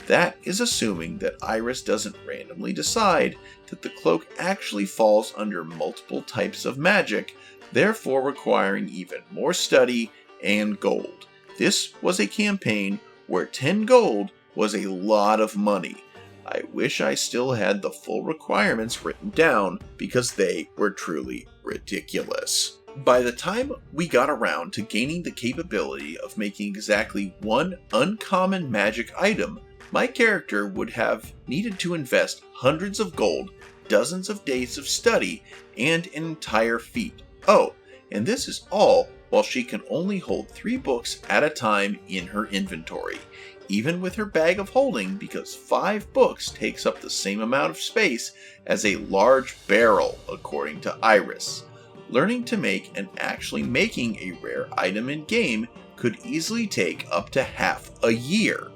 That is assuming that Iris doesn't randomly decide that the cloak actually falls under multiple types of magic, therefore requiring even more study and gold. This was a campaign where 10 gold was a lot of money. I wish I still had the full requirements written down because they were truly ridiculous. By the time we got around to gaining the capability of making exactly one uncommon magic item, my character would have needed to invest hundreds of gold, dozens of days of study, and an entire feat. Oh, and this is all while she can only hold 3 books at a time in her inventory, even with her bag of holding, because 5 books takes up the same amount of space as a large barrel, according to Iris. Learning to make and actually making a rare item in game could easily take up to half a year.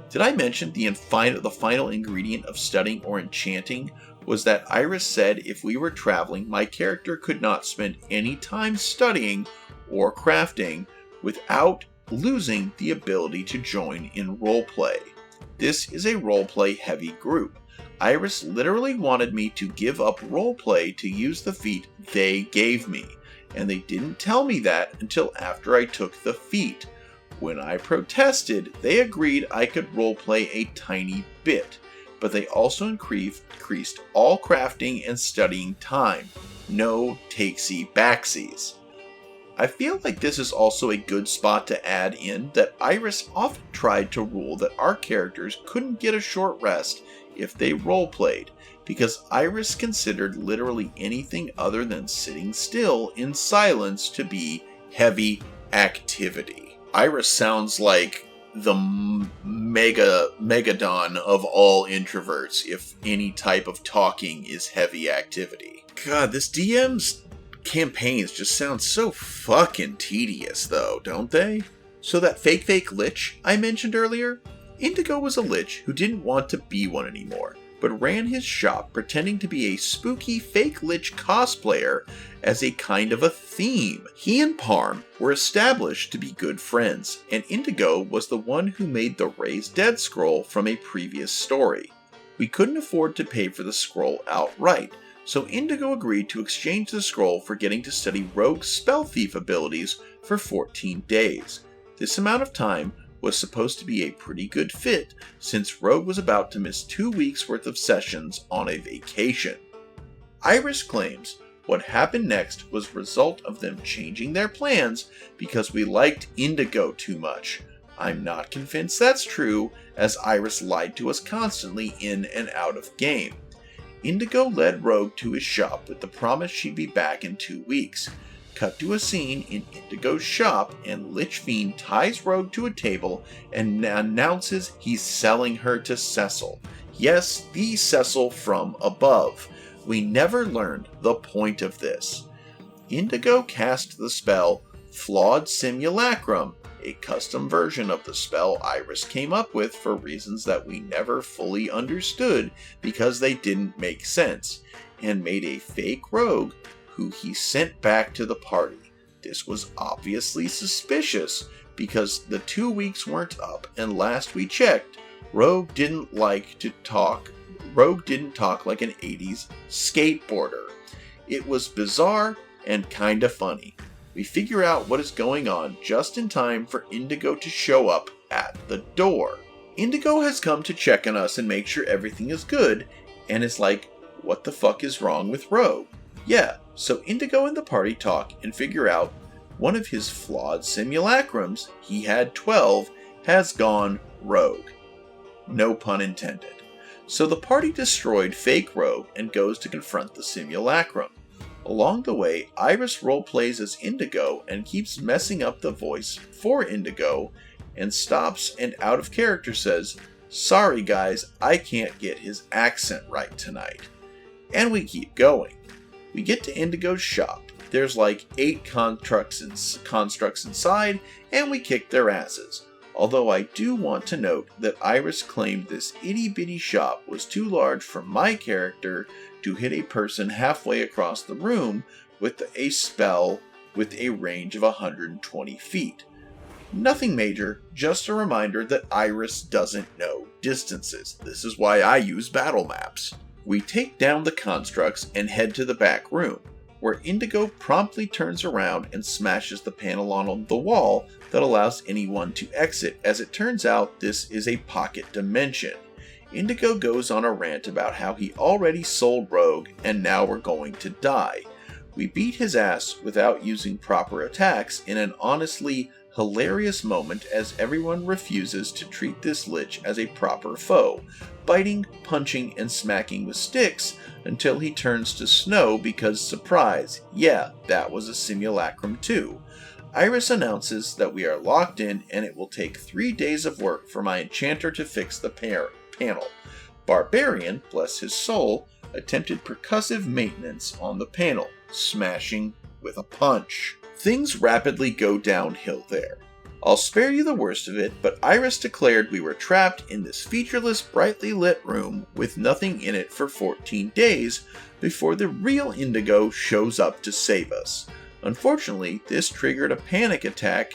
Did I mention the final ingredient of studying or enchanting was that Iris said if we were traveling, my character could not spend any time studying or crafting without losing the ability to join in roleplay. This is a roleplay heavy group. Iris literally wanted me to give up roleplay to use the feat they gave me, and they didn't tell me that until after I took the feat. When I protested, they agreed I could roleplay a tiny bit, but they also increased all crafting and studying time. No takesy backsies. I feel like this is also a good spot to add in that Iris often tried to rule that our characters couldn't get a short rest if they roleplayed, because Iris considered literally anything other than sitting still in silence to be heavy activity. Iris sounds like the megadon of all introverts if any type of talking is heavy activity. God, this DM's campaigns just sound so fucking tedious though, don't they? So that fake lich I mentioned earlier? Indigo was a lich who didn't want to be one anymore, but ran his shop pretending to be a spooky fake lich cosplayer as a kind of a theme. He and Parm were established to be good friends, and Indigo was the one who made the Raised Dead scroll from a previous story. We couldn't afford to pay for the scroll outright, so Indigo agreed to exchange the scroll for getting to study Rogue's spell thief abilities for 14 days. This amount of time was supposed to be a pretty good fit, since Rogue was about to miss 2 weeks worth of sessions on a vacation. Iris claims what happened next was a result of them changing their plans because we liked Indigo too much. I'm not convinced that's true, as Iris lied to us constantly in and out of game. Indigo led Rogue to his shop with the promise she'd be back in 2 weeks. Cut to a scene in Indigo's shop, and Lich Fiend ties Rogue to a table and announces he's selling her to Cecil. Yes, the Cecil from above. We never learned the point of this. Indigo cast the spell Flawed Simulacrum, a custom version of the spell Iris came up with for reasons that we never fully understood because they didn't make sense, and made a fake rogue who he sent back to the party. This was obviously suspicious because the 2 weeks weren't up, and last we checked, Rogue didn't talk like an 80s skateboarder. It was bizarre and kinda funny. We figure out what is going on just in time for Indigo to show up at the door. Indigo has come to check on us and make sure everything is good, and is like, what the fuck is wrong with Rogue? Yeah, so Indigo and the party talk and figure out one of his flawed simulacrums, he had 12, has gone rogue. No pun intended. So the party destroyed fake Rogue and goes to confront the simulacrum. Along the way, Iris roleplays as Indigo and keeps messing up the voice for Indigo, and stops and out of character says, "Sorry guys, I can't get his accent right tonight." And we keep going. We get to Indigo's shop. There's like 8 constructs inside, and we kick their asses. Although I do want to note that Iris claimed this itty-bitty shop was too large for my character to hit a person halfway across the room with a spell with a range of 120 feet. Nothing major, just a reminder that Iris doesn't know distances. This is why I use battle maps. We take down the constructs and head to the back room, where Indigo promptly turns around and smashes the panel on the wall that allows anyone to exit. As it turns out, this is a pocket dimension. Indigo goes on a rant about how he already sold Rogue and now we're going to die. We beat his ass without using proper attacks in an honestly hilarious moment as everyone refuses to treat this lich as a proper foe, biting, punching, and smacking with sticks until he turns to snow because, surprise, yeah, that was a simulacrum too. Iris announces that we are locked in and it will take 3 days of work for my enchanter to fix the panel. Barbarian, bless his soul, attempted percussive maintenance on the panel, smashing with a punch. Things rapidly go downhill there. I'll spare you the worst of it, but Iris declared we were trapped in this featureless, brightly lit room with nothing in it for 14 days before the real Indigo shows up to save us. Unfortunately, this triggered a panic attack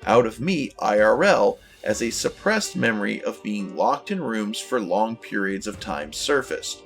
out of me IRL as a suppressed memory of being locked in rooms for long periods of time surfaced.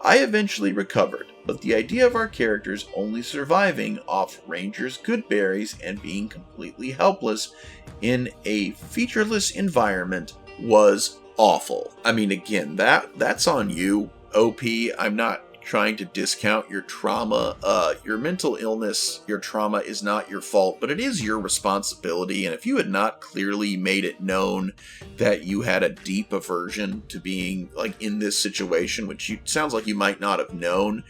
I eventually recovered, but the idea of our characters only surviving off Ranger's good berries and being completely helpless in a featureless environment was awful. I mean, again, that's on you, OP. I'm not trying to discount your trauma. Your mental illness, your trauma is not your fault, but it is your responsibility. And if you had not clearly made it known that you had a deep aversion to being like in this situation, which sounds like you might not have known,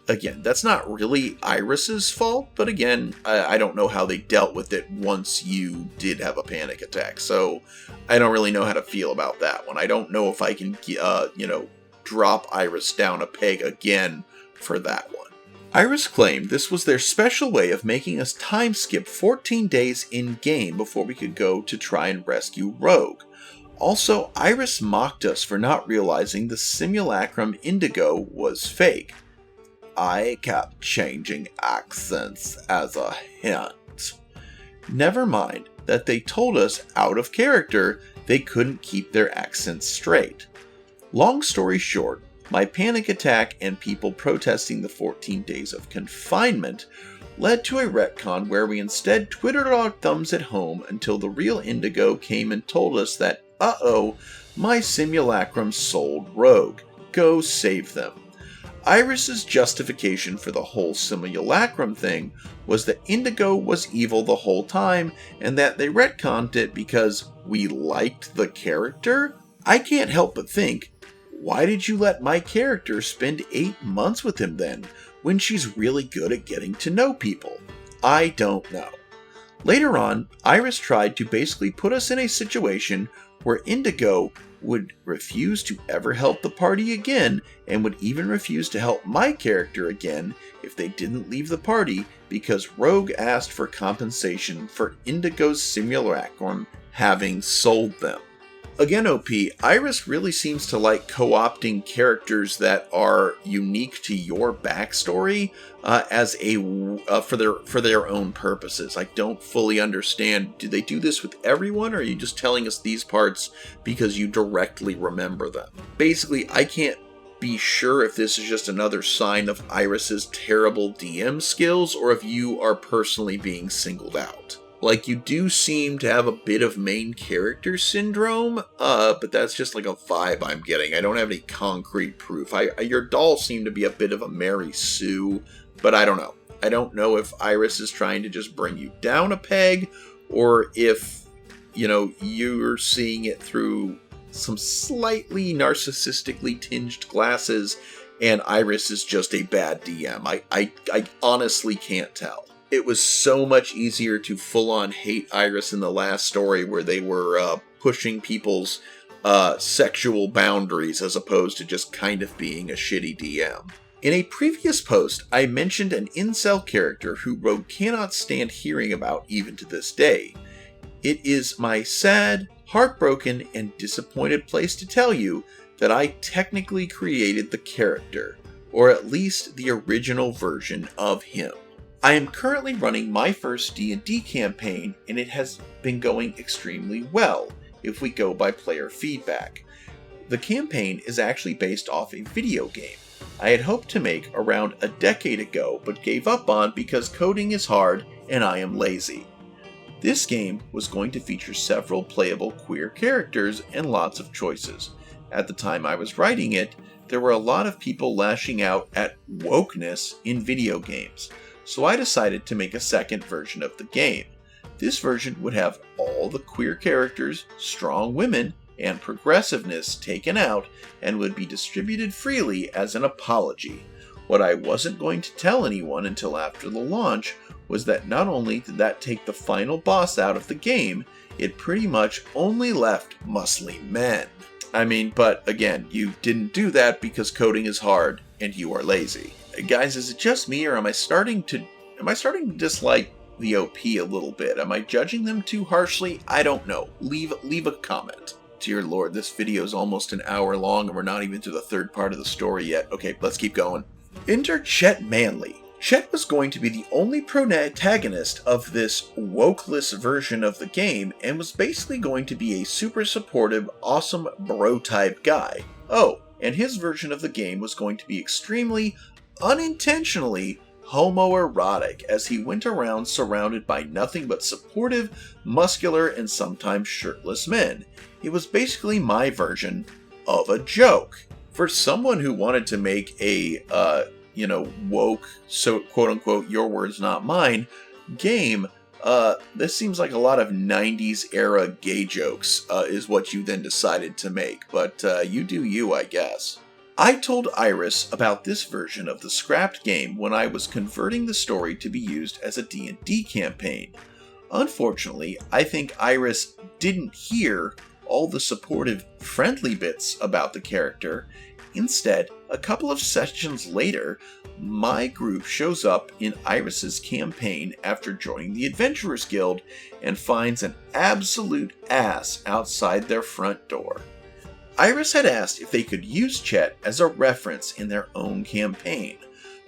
again, that's not really Iris's fault. But again, I don't know how they dealt with it once you did have a panic attack. So I don't really know how to feel about that one. I don't know if I can, drop Iris down a peg again for that one. Iris claimed this was their special way of making us time skip 14 days in-game before we could go to try and rescue Rogue. Also, Iris mocked us for not realizing the simulacrum Indigo was fake. I kept changing accents as a hint. Never mind that they told us out of character they couldn't keep their accents straight. Long story short, my panic attack and people protesting the 14 days of confinement led to a retcon where we instead twittered our thumbs at home until the real Indigo came and told us that, uh-oh, my simulacrum sold Rogue. Go save them. Iris's justification for the whole simulacrum thing was that Indigo was evil the whole time and that they retconned it because we liked the character? I can't help but think, why did you let my character spend 8 months with him then, when she's really good at getting to know people? I don't know. Later on, Iris tried to basically put us in a situation where Indigo would refuse to ever help the party again, and would even refuse to help my character again if they didn't leave the party because Rogue asked for compensation for Indigo's simulacrum having sold them. Again, OP, Iris really seems to like co-opting characters that are unique to your backstory as for their own purposes. I don't fully understand. Do they do this with everyone, or are you just telling us these parts because you directly remember them? Basically, I can't be sure if this is just another sign of Iris's terrible DM skills, or if you are personally being singled out. Like, you do seem to have a bit of main character syndrome, but that's just like a vibe I'm getting. I don't have any concrete proof. Your doll seemed to be a bit of a Mary Sue, but I don't know. I don't know if Iris is trying to just bring you down a peg, or if, you're seeing it through some slightly narcissistically tinged glasses, and Iris is just a bad DM. I honestly can't tell. It was so much easier to full-on hate Iris in the last story where they were pushing people's sexual boundaries as opposed to just kind of being a shitty DM. In a previous post, I mentioned an incel character who Rogue cannot stand hearing about even to this day. It is my sad, heartbroken, and disappointed place to tell you that I technically created the character, or at least the original version of him. I am currently running my first D&D campaign, and it has been going extremely well, if we go by player feedback. The campaign is actually based off a video game I had hoped to make around a decade ago, but gave up on because coding is hard and I am lazy. This game was going to feature several playable queer characters and lots of choices. At the time I was writing it, there were a lot of people lashing out at wokeness in video games. So I decided to make a second version of the game. This version would have all the queer characters, strong women, and progressiveness taken out and would be distributed freely as an apology. What I wasn't going to tell anyone until after the launch was that not only did that take the final boss out of the game, it pretty much only left muscly men. I mean, but again, you didn't do that because coding is hard and you are lazy. Guys, is it just me, or am I starting to dislike the OP a little bit? Am I judging them too harshly? I don't know. Leave a comment. Dear Lord, this video is almost an hour long and we're not even to the third part of the story yet. Okay, let's keep going. Enter Chet Manley. Chet was going to be the only protagonist of this wokeless version of the game and was basically going to be a super supportive, awesome bro-type guy. Oh, and his version of the game was going to be extremely, unintentionally homoerotic as he went around surrounded by nothing but supportive, muscular, and sometimes shirtless men. It was basically my version of a joke. For someone who wanted to make a, woke, so quote-unquote, your words not mine, game, this seems like a lot of 90s era gay jokes is what you then decided to make, but you do you, I guess. I told Iris about this version of the scrapped game when I was converting the story to be used as a D&D campaign. Unfortunately, I think Iris didn't hear all the supportive, friendly bits about the character. Instead, a couple of sessions later, my group shows up in Iris's campaign after joining the Adventurers Guild and finds an absolute ass outside their front door. Iris had asked if they could use Chet as a reference in their own campaign.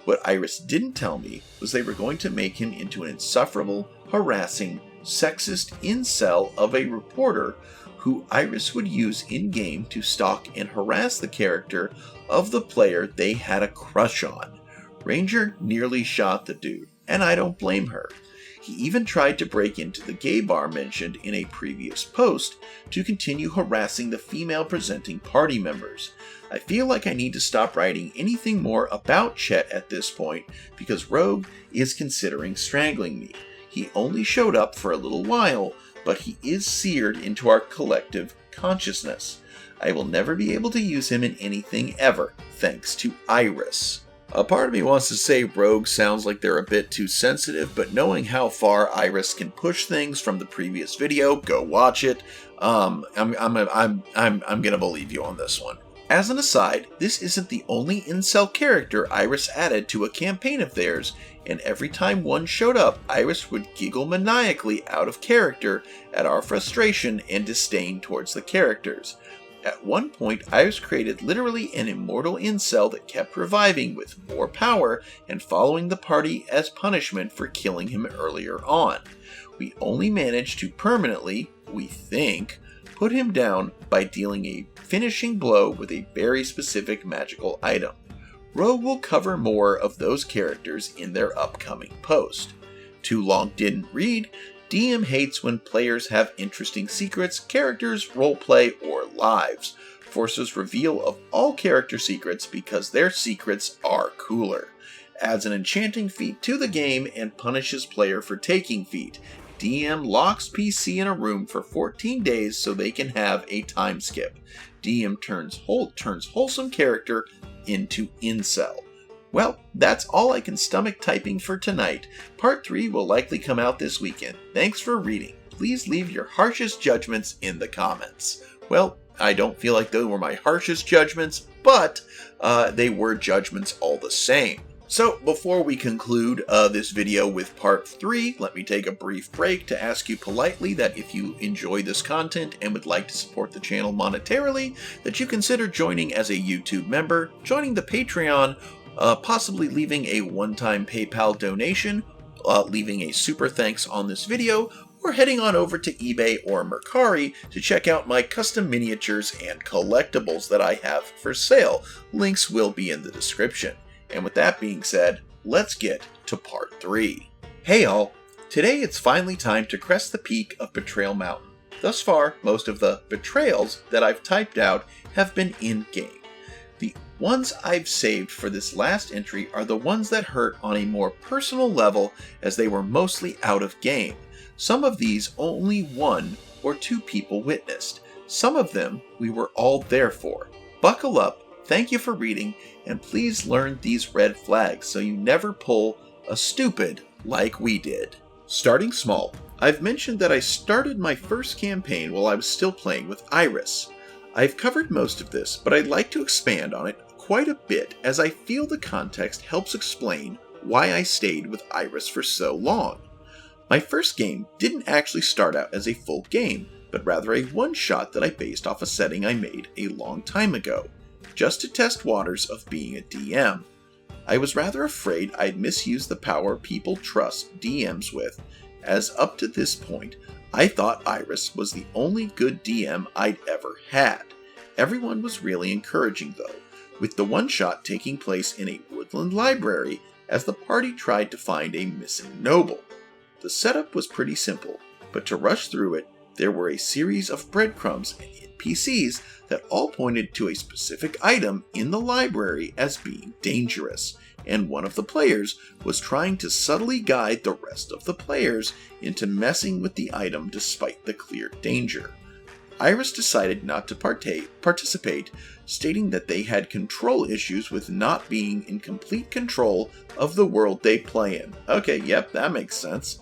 What Iris didn't tell me was they were going to make him into an insufferable, harassing, sexist incel of a reporter who Iris would use in-game to stalk and harass the character of the player they had a crush on. Ranger nearly shot the dude, and I don't blame her. He even tried to break into the gay bar mentioned in a previous post to continue harassing the female-presenting party members. I feel like I need to stop writing anything more about Chet at this point because Rogue is considering strangling me. He only showed up for a little while, but he is seared into our collective consciousness. I will never be able to use him in anything ever, thanks to Iris. A part of me wants to say Rogue sounds like they're a bit too sensitive, but knowing how far Iris can push things from the previous video, go watch it. I'm gonna believe you on this one. As an aside, this isn't the only incel character Iris added to a campaign of theirs, and every time one showed up, Iris would giggle maniacally out of character at our frustration and disdain towards the characters. At one point, Iris created literally an immortal incel that kept reviving with more power and following the party as punishment for killing him earlier on. We only managed to permanently, we think, put him down by dealing a finishing blow with a very specific magical item. Rogue will cover more of those characters in their upcoming post. Too long didn't read. DM hates when players have interesting secrets, characters, roleplay, or lives. Forces reveal of all character secrets because their secrets are cooler. Adds an enchanting feat to the game and punishes player for taking feat. DM locks PC in a room for 14 days so they can have a time skip. DM turns wholesome character into incel. Well, that's all I can stomach typing for tonight. Part 3 will likely come out this weekend. Thanks for reading. Please leave your harshest judgments in the comments. Well, I don't feel like those were my harshest judgments, but they were judgments all the same. So, before we conclude this video with part 3, let me take a brief break to ask you politely that if you enjoy this content and would like to support the channel monetarily, that you consider joining as a YouTube member, joining the Patreon, possibly leaving a one-time PayPal donation, leaving a super thanks on this video, or heading on over to eBay or Mercari to check out my custom miniatures and collectibles that I have for sale. Links will be in the description. And with that being said, let's get to part 3. Hey all! Today it's finally time to crest the peak of Betrayal Mountain. Thus far, most of the betrayals that I've typed out have been in-game. The ones I've saved for this last entry are the ones that hurt on a more personal level as they were mostly out of game. Some of these only 1 or 2 people witnessed. Some of them we were all there for. Buckle up, thank you for reading, and please learn these red flags so you never pull a stupid like we did. Starting small, I've mentioned that I started my first campaign while I was still playing with Iris. I've covered most of this, but I'd like to expand on it quite a bit as I feel the context helps explain why I stayed with Iris for so long. My first game didn't actually start out as a full game, but rather a one-shot that I based off a setting I made a long time ago, just to test waters of being a DM. I was rather afraid I'd misuse the power people trust DMs with, as up to this point, I thought Iris was the only good DM I'd ever had. Everyone was really encouraging though, with the one-shot taking place in a woodland library as the party tried to find a missing noble. The setup was pretty simple, but to rush through it, there were a series of breadcrumbs and NPCs that all pointed to a specific item in the library as being dangerous, and one of the players was trying to subtly guide the rest of the players into messing with the item despite the clear danger. Iris decided not to participate, stating that they had control issues with not being in complete control of the world they play in. Okay, yep, that makes sense.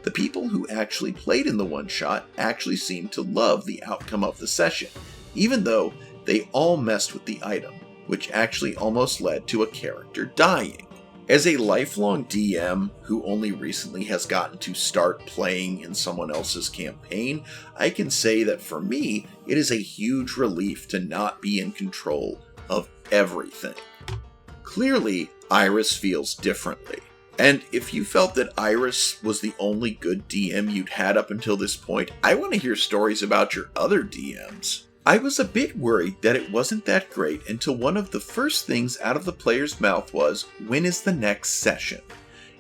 The people who actually played in the one-shot actually seemed to love the outcome of the session, even though they all messed with the item, which actually almost led to a character dying. As a lifelong DM who only recently has gotten to start playing in someone else's campaign, I can say that for me, it is a huge relief to not be in control of everything. Clearly, Iris feels differently. And if you felt that Iris was the only good DM you'd had up until this point, I want to hear stories about your other DMs. I was a bit worried that it wasn't that great until one of the first things out of the player's mouth was, "When is the next session?"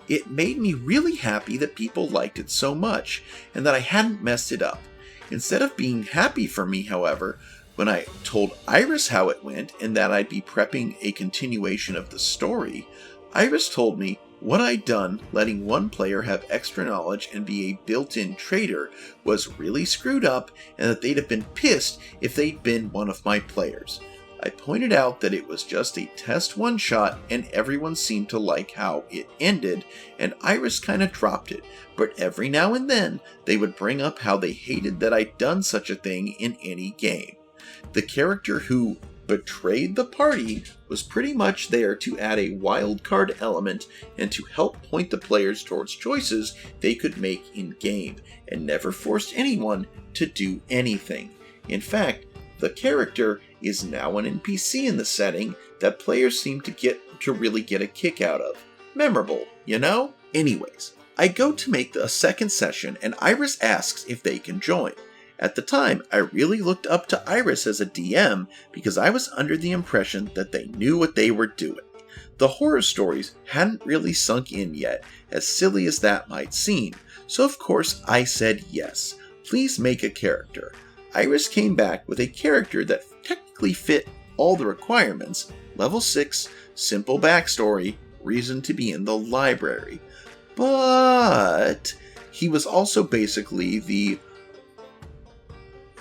It made me really happy that people liked it so much, and that I hadn't messed it up. Instead of being happy for me, however, when I told Iris how it went and that I'd be prepping a continuation of the story, Iris told me what I'd done letting one player have extra knowledge and be a built-in traitor was really screwed up, and that they'd have been pissed if they'd been one of my players. I pointed out that it was just a test one-shot and everyone seemed to like how it ended, and Iris kinda dropped it, but every now and then they would bring up how they hated that I'd done such a thing in any game. The character who betrayed the party was pretty much there to add a wild card element and to help point the players towards choices they could make in-game, and never forced anyone to do anything. In fact, the character is now an NPC in the setting that players seem to really get a kick out of. Memorable, you know? Anyways, I go to make a second session and Iris asks if they can join. At the time, I really looked up to Iris as a DM because I was under the impression that they knew what they were doing. The horror stories hadn't really sunk in yet, as silly as that might seem, so of course I said yes. Please make a character. Iris came back with a character that technically fit all the requirements: level 6, simple backstory, reason to be in the library. But he was also basically the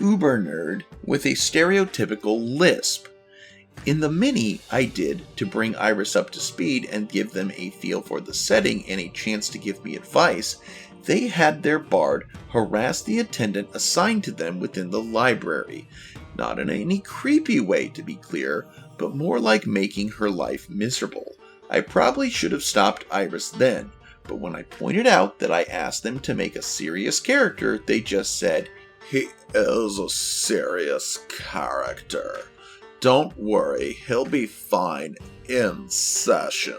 uber nerd with a stereotypical lisp. In the mini I did to bring Iris up to speed and give them a feel for the setting and a chance to give me advice, they had their bard harass the attendant assigned to them within the library. Not in any creepy way, to be clear, but more like making her life miserable. I probably should have stopped Iris then, but when I pointed out that I asked them to make a serious character, they just said, "He is a serious character. Don't worry, he'll be fine in session."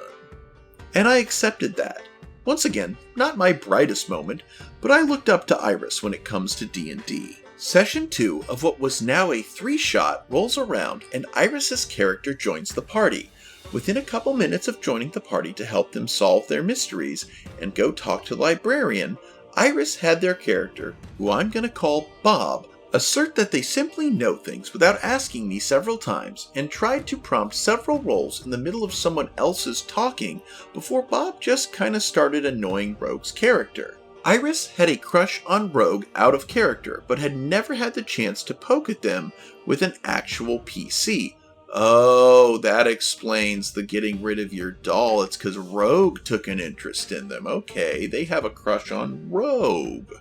And I accepted that. Once again, not my brightest moment, but I looked up to Iris when it comes to D&D. Session 2 of what was now a 3-shot rolls around and Iris's character joins the party. Within a couple minutes of joining the party to help them solve their mysteries and go talk to the librarian, Iris had their character, who I'm going to call Bob, assert that they simply know things without asking me several times, and tried to prompt several rolls in the middle of someone else's talking before Bob just kinda started annoying Rogue's character. Iris had a crush on Rogue out of character, but had never had the chance to poke at them with an actual PC. Oh, that explains the getting rid of your doll. It's because Rogue took an interest in them. Okay, they have a crush on Rogue.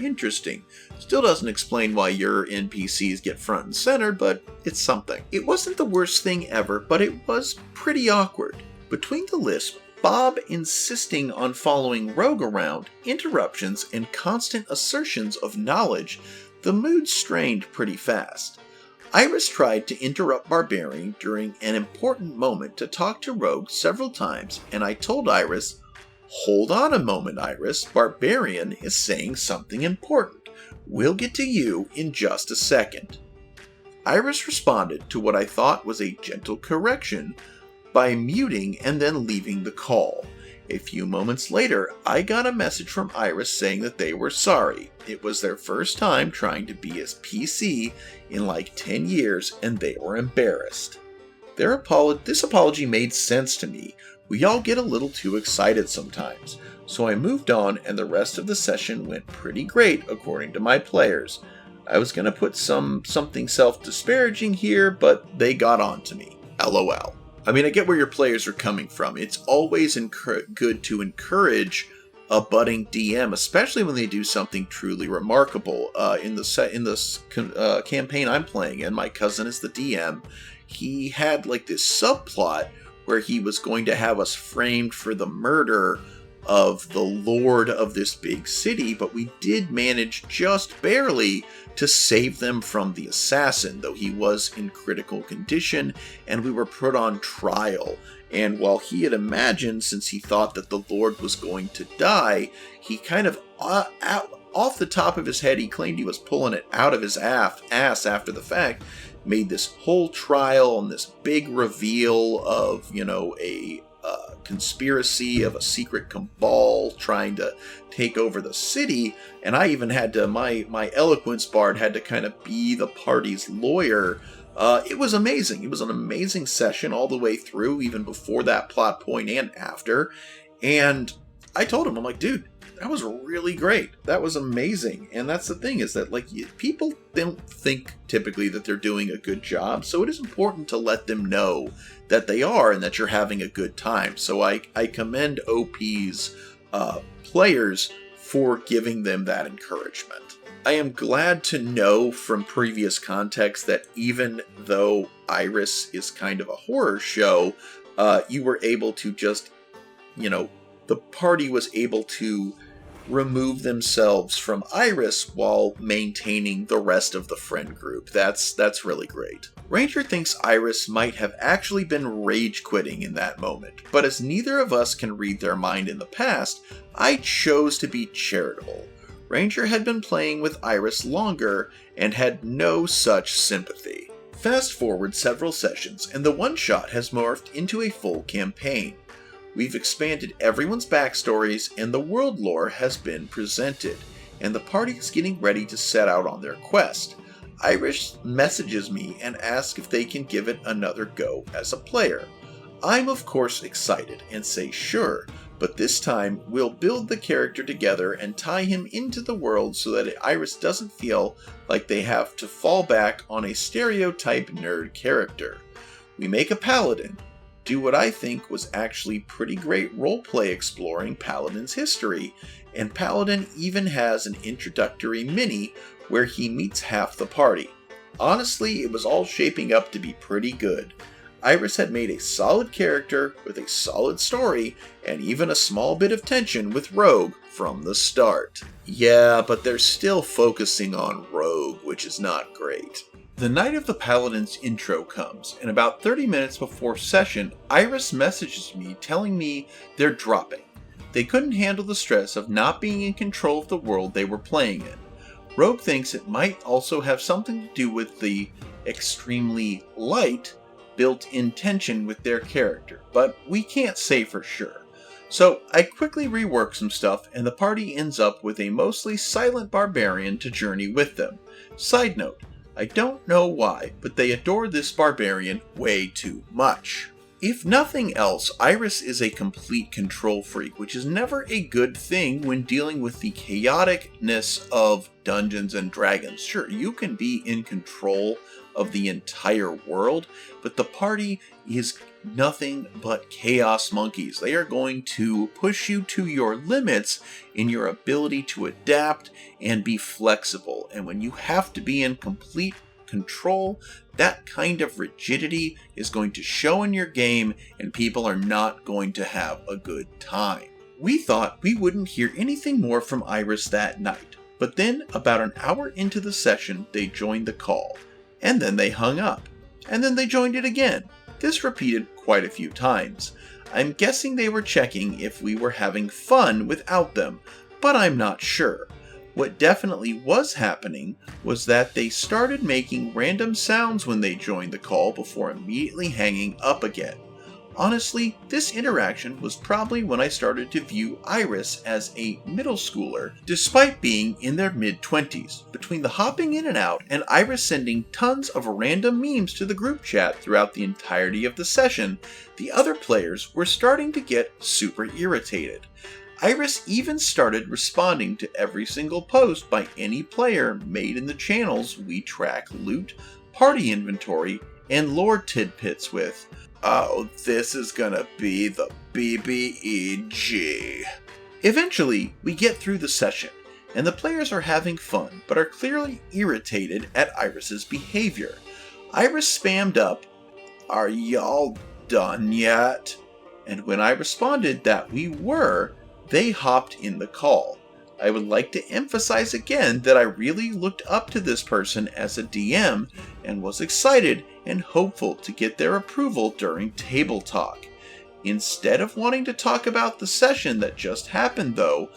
Interesting. Still doesn't explain why your NPCs get front and center, but it's something. It wasn't the worst thing ever, but it was pretty awkward. Between the lisp, Bob insisting on following Rogue around, interruptions, and constant assertions of knowledge, the mood strained pretty fast. Iris tried to interrupt Barbarian during an important moment to talk to Rogue several times, and I told Iris, "Hold on a moment, Iris. Barbarian is saying something important. We'll get to you in just a second." Iris responded to what I thought was a gentle correction by muting and then leaving the call. A few moments later, I got a message from Iris saying that they were sorry. It was their first time trying to be as PC in like 10 years, and they were embarrassed. This apology made sense to me. We all get a little too excited sometimes. So I moved on, and the rest of the session went pretty great according to my players. I was going to put something self-disparaging here, but they got on to me. LOL. I mean, I get where your players are coming from. It's always good to encourage a budding DM, especially when they do something truly remarkable. In this campaign I'm playing, and my cousin is the DM, he had like this subplot where he was going to have us framed for the murder of the lord of this big city, but we did manage just barely to save them from the assassin, though he was in critical condition, and we were put on trial. And while he had imagined, since he thought that the lord was going to die, he kind of, off the top of his head, he claimed he was pulling it out of his ass after the fact, made this whole trial and this big reveal of, a conspiracy of a secret cabal trying to take over the city, and I even had to, my eloquence bard had to kind of be the party's lawyer. It was amazing. It was an amazing session all the way through, even before that plot point and after. And I told him, I'm like, dude, that was really great. That was amazing. And that's the thing, is that people don't think typically that they're doing a good job. So it is important to let them know that they are and that you're having a good time. So I commend OP's players for giving them that encouragement. I am glad to know from previous context that even though Iris is kind of a horror show, you were able to just, the party was able to remove themselves from Iris while maintaining the rest of the friend group. That's really great. Ranger thinks Iris might have actually been rage quitting in that moment, but as neither of us can read their mind in the past, I chose to be charitable. Ranger had been playing with Iris longer and had no such sympathy. Fast forward several sessions, and the one-shot has morphed into a full campaign. We've expanded everyone's backstories, and the world lore has been presented, and the party is getting ready to set out on their quest. Iris messages me and asks if they can give it another go as a player. I'm of course excited and say sure, but this time we'll build the character together and tie him into the world so that Iris doesn't feel like they have to fall back on a stereotype nerd character. We make a paladin, do what I think was actually pretty great roleplay exploring Paladin's history, and Paladin even has an introductory mini where he meets half the party. Honestly, it was all shaping up to be pretty good. Iris had made a solid character with a solid story, and even a small bit of tension with Rogue from the start. Yeah, but they're still focusing on Rogue, which is not great. The night of the Paladin's intro comes, and about 30 minutes before session, Iris messages me telling me they're dropping. They couldn't handle the stress of not being in control of the world they were playing in. Rogue thinks it might also have something to do with the extremely light built-in tension with their character, but we can't say for sure. So I quickly rework some stuff, and the party ends up with a mostly silent barbarian to journey with them. Side note, I don't know why, but they adore this barbarian way too much. If nothing else, Iris is a complete control freak, which is never a good thing when dealing with the chaoticness of Dungeons and Dragons. Sure, you can be in control of the entire world, but the party is nothing but chaos monkeys. They are going to push you to your limits in your ability to adapt and be flexible. And when you have to be in complete control, that kind of rigidity is going to show in your game, and people are not going to have a good time. We thought we wouldn't hear anything more from Iris that night, but then about an hour into the session, they joined the call, and then they hung up, and then they joined it again. This repeated quite a few times. I'm guessing they were checking if we were having fun without them, but I'm not sure. What definitely was happening was that they started making random sounds when they joined the call before immediately hanging up again. Honestly, this interaction was probably when I started to view Iris as a middle schooler, despite being in their mid-20s. Between the hopping in and out and Iris sending tons of random memes to the group chat throughout the entirety of the session, the other players were starting to get super irritated. Iris even started responding to every single post by any player made in the channels we track loot, party inventory, and lore tidbits with, "Oh, this is gonna be the BBEG." Eventually, we get through the session, and the players are having fun, but are clearly irritated at Iris's behavior. Iris spammed up, "Are y'all done yet?" And when I responded that we were, they hopped in the call. I would like to emphasize again that I really looked up to this person as a DM and was excited and hopeful to get their approval during table talk. Instead of wanting to talk about the session that just happened though,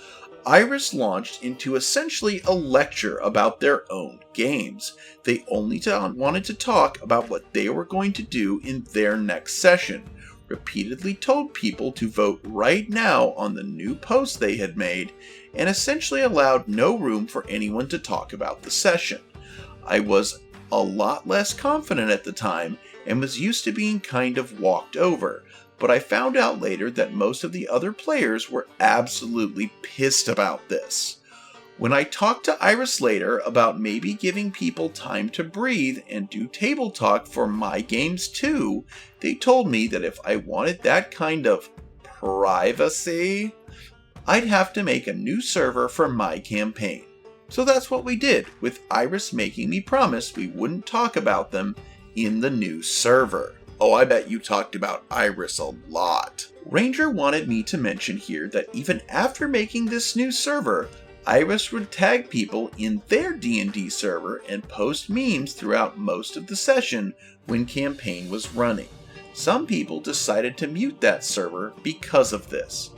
Iris launched into essentially a lecture about their own games. They only wanted to talk about what they were going to do in their next session. Repeatedly told people to vote right now on the new post they had made, and essentially allowed no room for anyone to talk about the session. I was a lot less confident at the time and was used to being kind of walked over, but I found out later that most of the other players were absolutely pissed about this. When I talked to Iris later about maybe giving people time to breathe and do table talk for my games too, they told me that if I wanted that kind of privacy, I'd have to make a new server for my campaign. So that's what we did, with Iris making me promise we wouldn't talk about them in the new server. Oh, I bet you talked about Iris a lot. Ranger wanted me to mention here that even after making this new server, Iris would tag people in their D&D server and post memes throughout most of the session when campaign was running. Some people decided to mute that server because of this.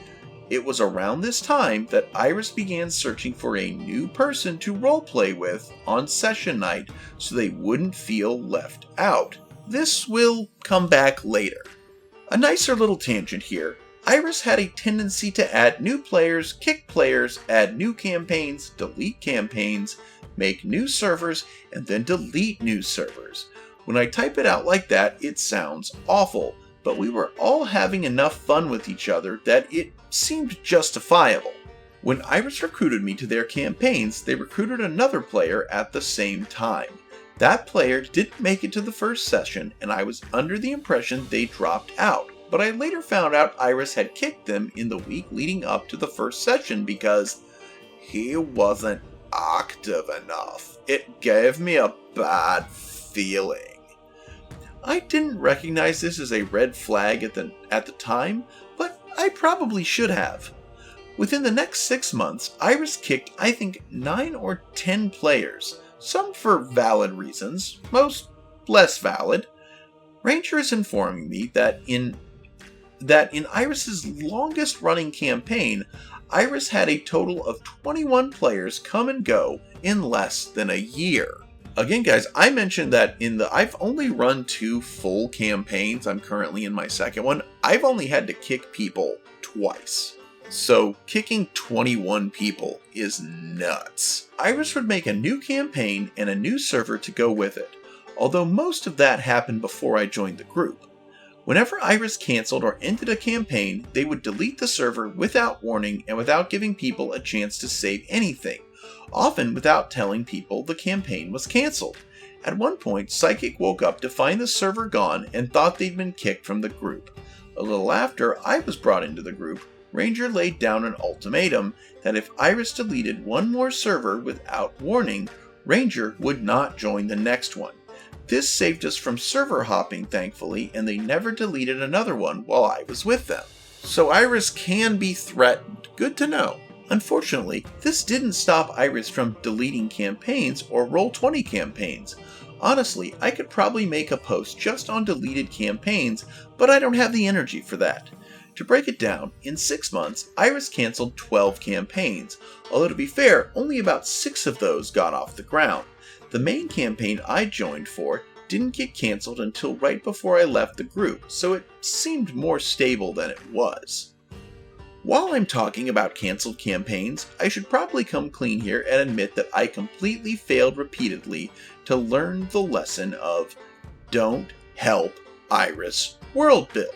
It was around this time that Iris began searching for a new person to roleplay with on session night so they wouldn't feel left out. This will come back later. A nicer little tangent here. Iris had a tendency to add new players, kick players, add new campaigns, delete campaigns, make new servers, and then delete new servers. When I type it out like that, it sounds awful, but we were all having enough fun with each other that it seemed justifiable. When Iris recruited me to their campaigns, they recruited another player at the same time. That player didn't make it to the first session, and I was under the impression they dropped out. But I later found out Iris had kicked them in the week leading up to the first session because he wasn't active enough. It gave me a bad feeling. I didn't recognize this as a red flag at the time, but I probably should have. Within the next 6 months, Iris kicked I think 9 or 10 players, some for valid reasons, most less valid. Ranger is informing me that in Iris's longest running campaign, Iris had a total of 21 players come and go in less than a year. Again, guys, I mentioned that I've only run 2 full campaigns. I'm currently in my second one. I've only had to kick people twice. So kicking 21 people is nuts. Iris would make a new campaign and a new server to go with it, although most of that happened before I joined the group. Whenever Iris canceled or ended a campaign, they would delete the server without warning and without giving people a chance to save anything, often without telling people the campaign was canceled. At one point, Psychic woke up to find the server gone and thought they'd been kicked from the group. A little after I was brought into the group, Ranger laid down an ultimatum that if Iris deleted one more server without warning, Ranger would not join the next one. This saved us from server hopping, thankfully, and they never deleted another one while I was with them. So Iris can be threatened. Good to know. Unfortunately, this didn't stop Iris from deleting campaigns or Roll20 campaigns. Honestly, I could probably make a post just on deleted campaigns, but I don't have the energy for that. To break it down, in 6 months, Iris canceled 12 campaigns, although to be fair, only about 6 of those got off the ground. The main campaign I joined for didn't get canceled until right before I left the group, so it seemed more stable than it was. While I'm talking about canceled campaigns, I should probably come clean here and admit that I completely failed repeatedly to learn the lesson of don't help Iris world build,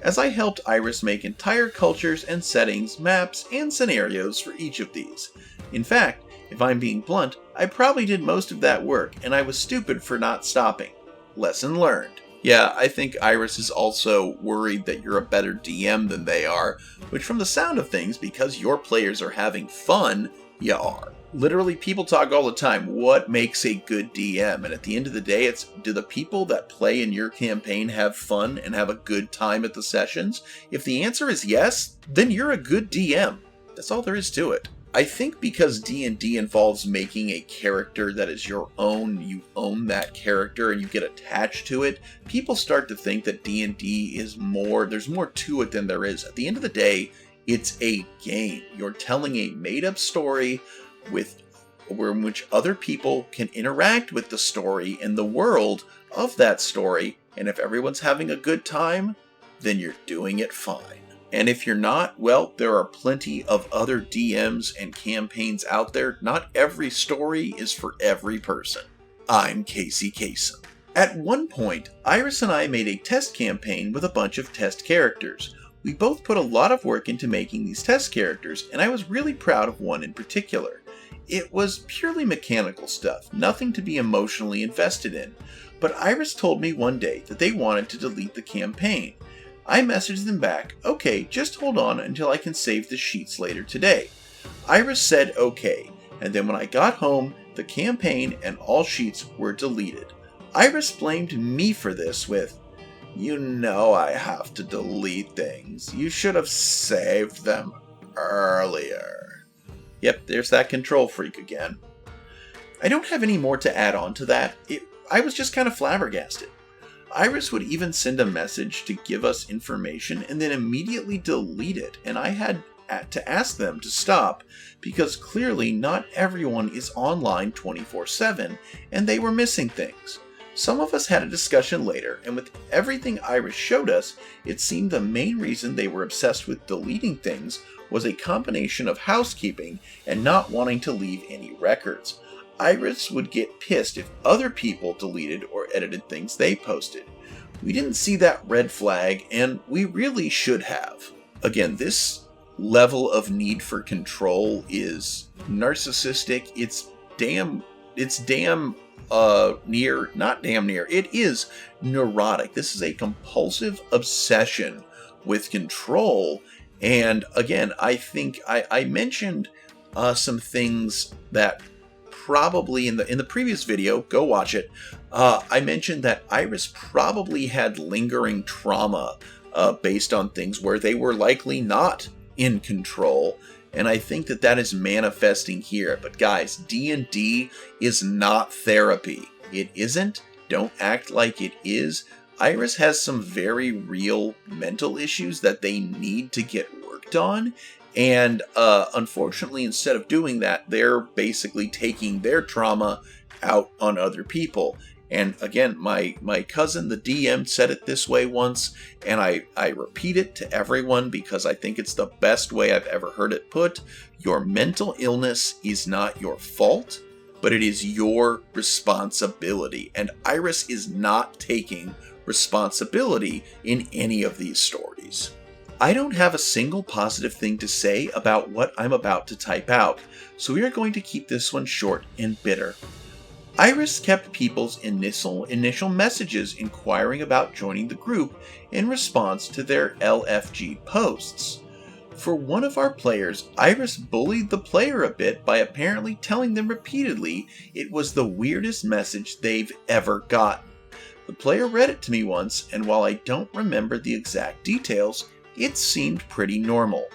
as I helped Iris make entire cultures and settings, maps, and scenarios for each of these. In fact, if I'm being blunt, I probably did most of that work, and I was stupid for not stopping. Lesson learned. Yeah, I think Iris is also worried that you're a better DM than they are, which from the sound of things, because your players are having fun, you are. Literally, people talk all the time, what makes a good DM? And at the end of the day, it's, do the people that play in your campaign have fun and have a good time at the sessions? If the answer is yes, then you're a good DM. That's all there is to it. I think because D&D involves making a character that is your own, you own that character and you get attached to it, people start to think that D&D is more, there's more to it than there is. At the end of the day, it's a game. You're telling a made-up story in which other people can interact with the story and the world of that story, and if everyone's having a good time, then you're doing it fine. And if you're not, well, there are plenty of other DMs and campaigns out there. Not every story is for every person. I'm Casey Kasem. At one point, Iris and I made a test campaign with a bunch of test characters. We both put a lot of work into making these test characters, and I was really proud of one in particular. It was purely mechanical stuff, nothing to be emotionally invested in. But Iris told me one day that they wanted to delete the campaign. I messaged them back, okay, just hold on until I can save the sheets later today. Iris said okay, and then when I got home, the campaign and all sheets were deleted. Iris blamed me for this with, you know I have to delete things. You should have saved them earlier. Yep, there's that control freak again. I don't have any more to add on to that. I was just kind of flabbergasted. Iris would even send a message to give us information and then immediately delete it, and I had to ask them to stop because clearly not everyone is online 24/7 and they were missing things. Some of us had a discussion later, and with everything Iris showed us, it seemed the main reason they were obsessed with deleting things was a combination of housekeeping and not wanting to leave any records. Iris would get pissed if other people deleted or edited things they posted. We didn't see that red flag, and we really should have. Again, this level of need for control is narcissistic. It is neurotic. This is a compulsive obsession with control. And again, I think I mentioned some things that probably in the previous video, go watch it, I mentioned that Iris probably had lingering trauma based on things where they were likely not in control, and I think that is manifesting here. But guys, D&D is not therapy. It isn't. Don't act like it is. Iris has some very real mental issues that they need to get worked on. And unfortunately, instead of doing that, they're basically taking their trauma out on other people. And again, my cousin, the DM, said it this way once, and I repeat it to everyone because I think it's the best way I've ever heard it put. Your mental illness is not your fault, but it is your responsibility. And Iris is not taking responsibility in any of these stories. I don't have a single positive thing to say about what I'm about to type out, so we are going to keep this one short and bitter. Iris kept people's initial messages inquiring about joining the group in response to their LFG posts. For one of our players, Iris bullied the player a bit by apparently telling them repeatedly it was the weirdest message they've ever gotten. The player read it to me once, and while I don't remember the exact details, it seemed pretty normal.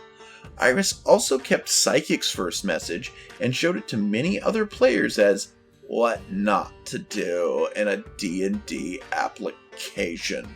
Iris also kept Psychic's first message and showed it to many other players as what not to do in a D&D application.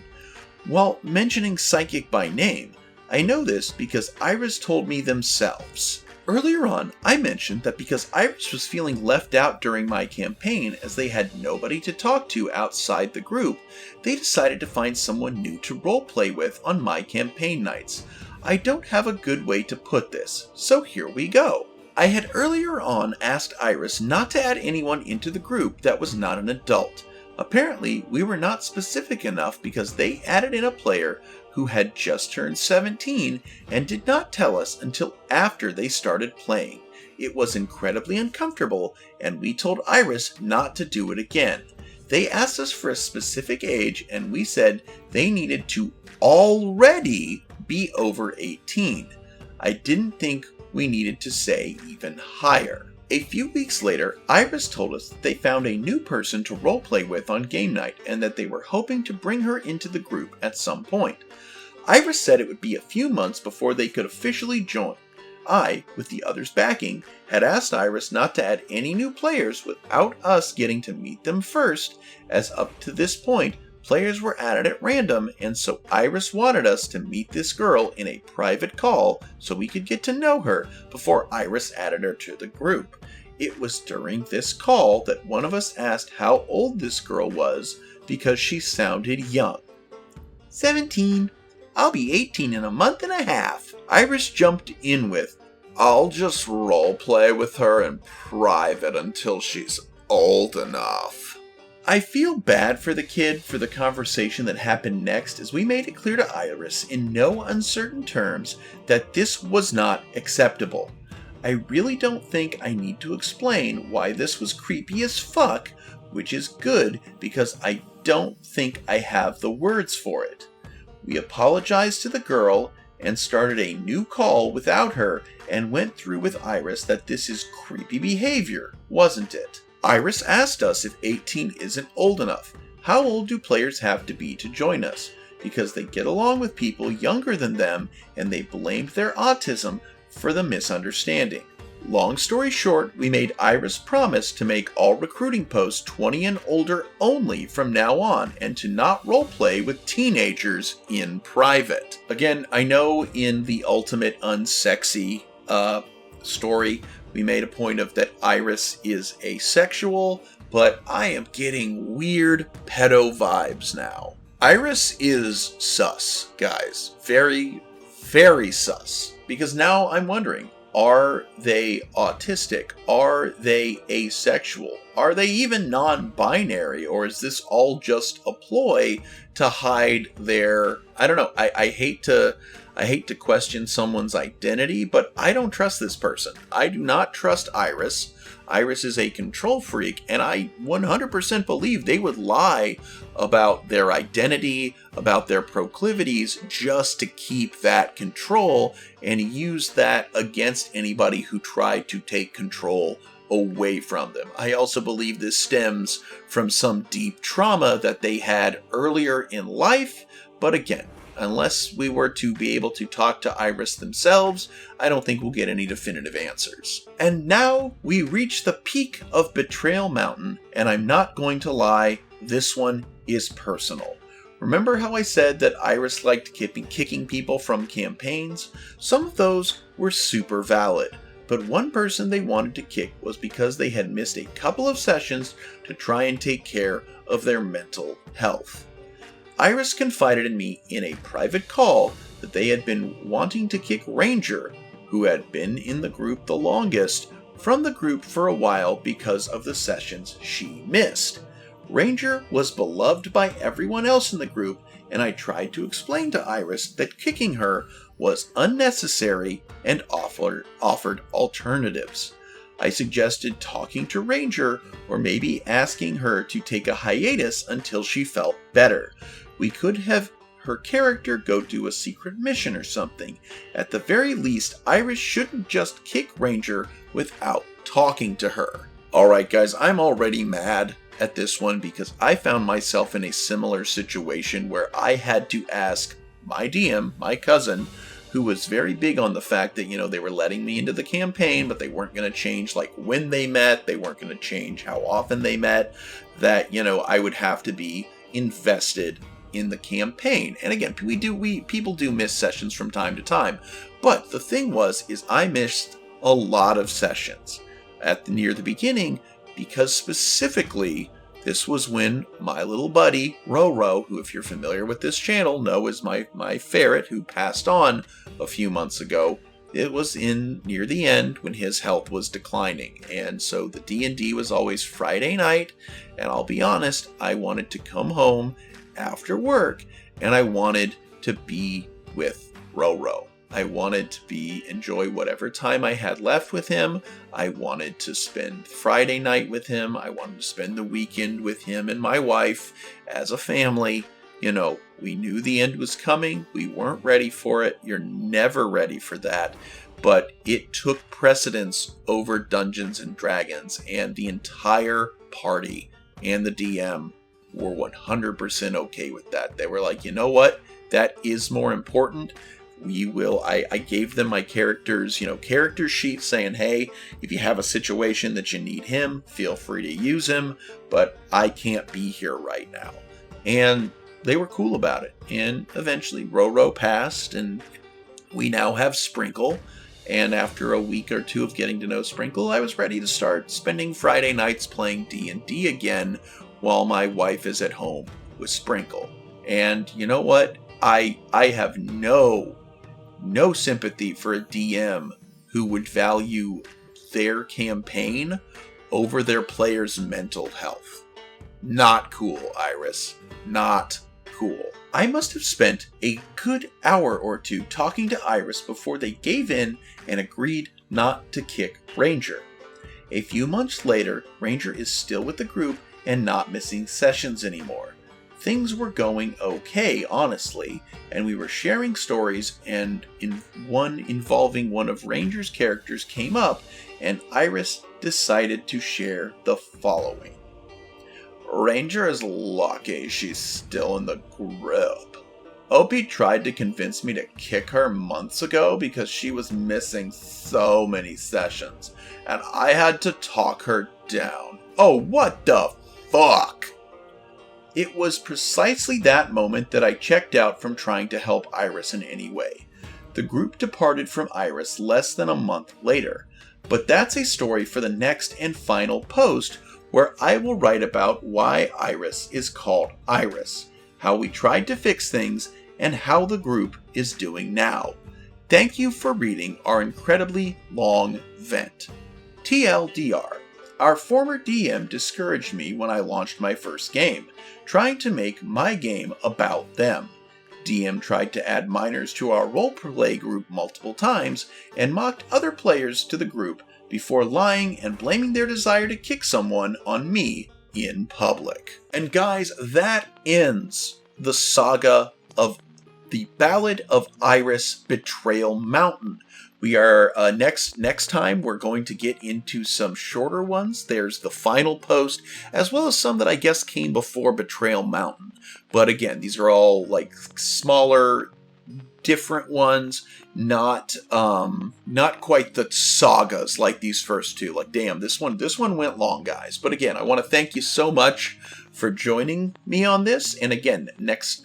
While mentioning Psychic by name, I know this because Iris told me themselves. Earlier on, I mentioned that because Iris was feeling left out during my campaign as they had nobody to talk to outside the group, they decided to find someone new to roleplay with on my campaign nights. I don't have a good way to put this, so here we go. I had earlier on asked Iris not to add anyone into the group that was not an adult. Apparently, we were not specific enough because they added in a player who had just turned 17 and did not tell us until after they started playing. It was incredibly uncomfortable, and we told Iris not to do it again. They asked us for a specific age, and we said they needed to already be over 18. I didn't think we needed to say even higher. A few weeks later, Iris told us that they found a new person to roleplay with on game night and that they were hoping to bring her into the group at some point. Iris said it would be a few months before they could officially join. I, with the others backing, had asked Iris not to add any new players without us getting to meet them first, as up to this point, players were added at random, and so Iris wanted us to meet this girl in a private call so we could get to know her before Iris added her to the group. It was during this call that one of us asked how old this girl was because she sounded young. 17. I'll be 18 in a month and a half. Iris jumped in with, I'll just roleplay with her in private until she's old enough. I feel bad for the kid for the conversation that happened next, as we made it clear to Iris in no uncertain terms that this was not acceptable. I really don't think I need to explain why this was creepy as fuck, which is good because I don't think I have the words for it. We apologized to the girl and started a new call without her and went through with Iris that this is creepy behavior, wasn't it? Iris asked us if 18 isn't old enough. How old do players have to be to join us? Because they get along with people younger than them and they blamed their autism for the misunderstanding. Long story short, we made Iris promise to make all recruiting posts 20 and older only from now on and to not roleplay with teenagers in private. Again, I know in the ultimate unsexy story, we made a point of that Iris is asexual, but I am getting weird pedo vibes now. Iris is sus, guys. Very, very sus. Because now I'm wondering, are they autistic? Are they asexual? Are they even non-binary? Or is this all just a ploy to hide their... I don't know. I hate to question someone's identity, but I don't trust this person. I do not trust Iris. Iris is a control freak, and I 100% believe they would lie about their identity, about their proclivities, just to keep that control and use that against anybody who tried to take control away from them. I also believe this stems from some deep trauma that they had earlier in life, but again, unless we were to be able to talk to Iris themselves, I don't think we'll get any definitive answers. And now we reach the peak of Betrayal Mountain, and I'm not going to lie, this one is personal. Remember how I said that Iris liked kicking people from campaigns? Some of those were super valid, but one person they wanted to kick was because they had missed a couple of sessions to try and take care of their mental health. Iris confided in me in a private call that they had been wanting to kick Ranger, who had been in the group the longest, from the group for a while because of the sessions she missed. Ranger was beloved by everyone else in the group, and I tried to explain to Iris that kicking her was unnecessary and offered alternatives. I suggested talking to Ranger or maybe asking her to take a hiatus until she felt better. We could have her character go do a secret mission or something. At the very least, Iris shouldn't just kick Ranger without talking to her. Alright guys, I'm already mad at this one because I found myself in a similar situation where I had to ask my DM, my cousin, who was very big on the fact that, they were letting me into the campaign, but they weren't going to change like when they met, they weren't going to change how often they met, that, I would have to be invested in the campaign. And again, people do miss sessions from time to time, but the thing is I missed a lot of sessions near the beginning, because specifically this was when my little buddy Roro, who if you're familiar with this channel know is my ferret who passed on a few months ago, it was near the end when his health was declining. And so the D&D was always Friday night, and I'll be honest, I wanted to come home after work and I wanted to be with Roro. I wanted to enjoy whatever time I had left with him. I wanted to spend Friday night with him. I wanted to spend the weekend with him and my wife as a family. We knew the end was coming. We weren't ready for it. You're never ready for that. But it took precedence over Dungeons and Dragons, and the entire party and the DM were 100% okay with that. They were like, you know what? That is more important. I gave them my characters, character sheet saying, hey, if you have a situation that you need him, feel free to use him, but I can't be here right now. And they were cool about it. And eventually Roro passed, and we now have Sprinkle. And after a week or two of getting to know Sprinkle, I was ready to start spending Friday nights playing D&D again while my wife is at home with Sprinkle. And you know what? I have no sympathy for a DM who would value their campaign over their players' mental health. Not cool, Iris. Not cool. I must have spent a good hour or two talking to Iris before they gave in and agreed not to kick Ranger. A few months later, Ranger is still with the group and not missing sessions anymore. Things were going okay, honestly, and we were sharing stories, and one involving one of Ranger's characters came up, and Iris decided to share the following. Ranger is lucky she's still in the group. Opie tried to convince me to kick her months ago because she was missing so many sessions, and I had to talk her down. Oh, what the fuck? It was precisely that moment that I checked out from trying to help Iris in any way. The group departed from Iris less than a month later, but that's a story for the next and final post, where I will write about why Iris is called Iris, how we tried to fix things, and how the group is doing now. Thank you for reading our incredibly long vent. TLDR. Our former DM discouraged me when I launched my first game, trying to make my game about them. DM tried to add minors to our roleplay group multiple times and mocked other players to the group before lying and blaming their desire to kick someone on me in public. And guys, that ends the saga of the Ballad of Iris, Betrayal Mountain. We are, next time, we're going to get into some shorter ones. There's the final post, as well as some that I guess came before Betrayal Mountain. But again, these are all, like, smaller, different ones, not quite the sagas like these first two. Like, damn, this one went long, guys. But again, I want to thank you so much for joining me on this. And again, next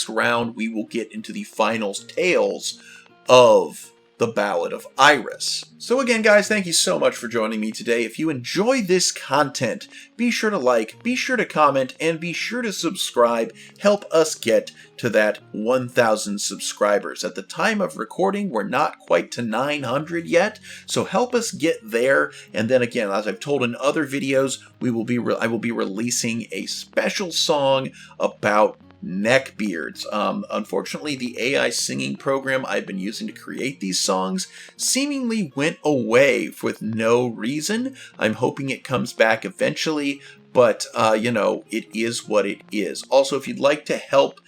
round, we will get into the final tales of the Ballad of Iris. So again, guys, thank you so much for joining me today. If you enjoy this content, be sure to like, be sure to comment, and be sure to subscribe. Help us get to that 1,000 subscribers. At the time of recording, we're not quite to 900 yet, so help us get there. And then again, as I've told in other videos, I will be releasing a special song about neckbeards. Unfortunately, the AI singing program I've been using to create these songs seemingly went away with no reason. I'm hoping it comes back eventually, but you know, it is what it is. Also, if you'd like to help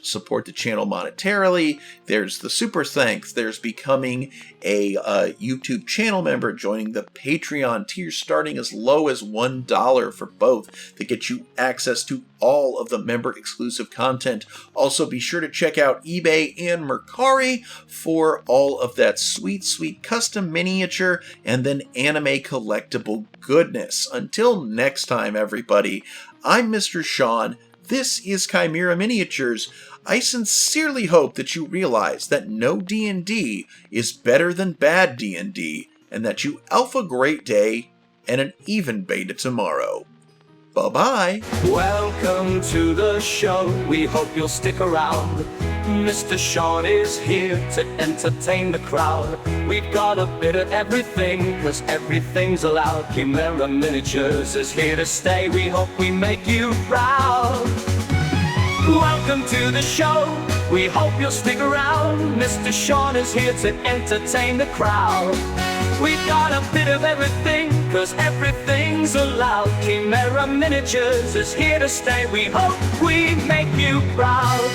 support the channel monetarily, there's the super thanks, there's becoming a YouTube channel member, joining the Patreon tier starting as low as $1 for both, that gets you access to all of the member exclusive content. Also, be sure to check out eBay and Mercari for all of that sweet, sweet custom miniature and then anime collectible goodness. Until next time, everybody, I'm Mr. Sean. This is Chimera Miniatures. I sincerely hope that you realize that no D&D is better than bad D&D, and that you alpha great day and an even beta tomorrow. Bye-bye. Welcome to the show, we hope you'll stick around. Mr. Sean is here to entertain the crowd. We've got a bit of everything, 'cause everything's allowed. Chimera Miniatures is here to stay, we hope we make you proud. Welcome to the show, we hope you'll stick around. Mr. Sean is here to entertain the crowd. We've got a bit of everything, 'cause everything's allowed. Chimera Miniatures is here to stay, we hope we make you proud.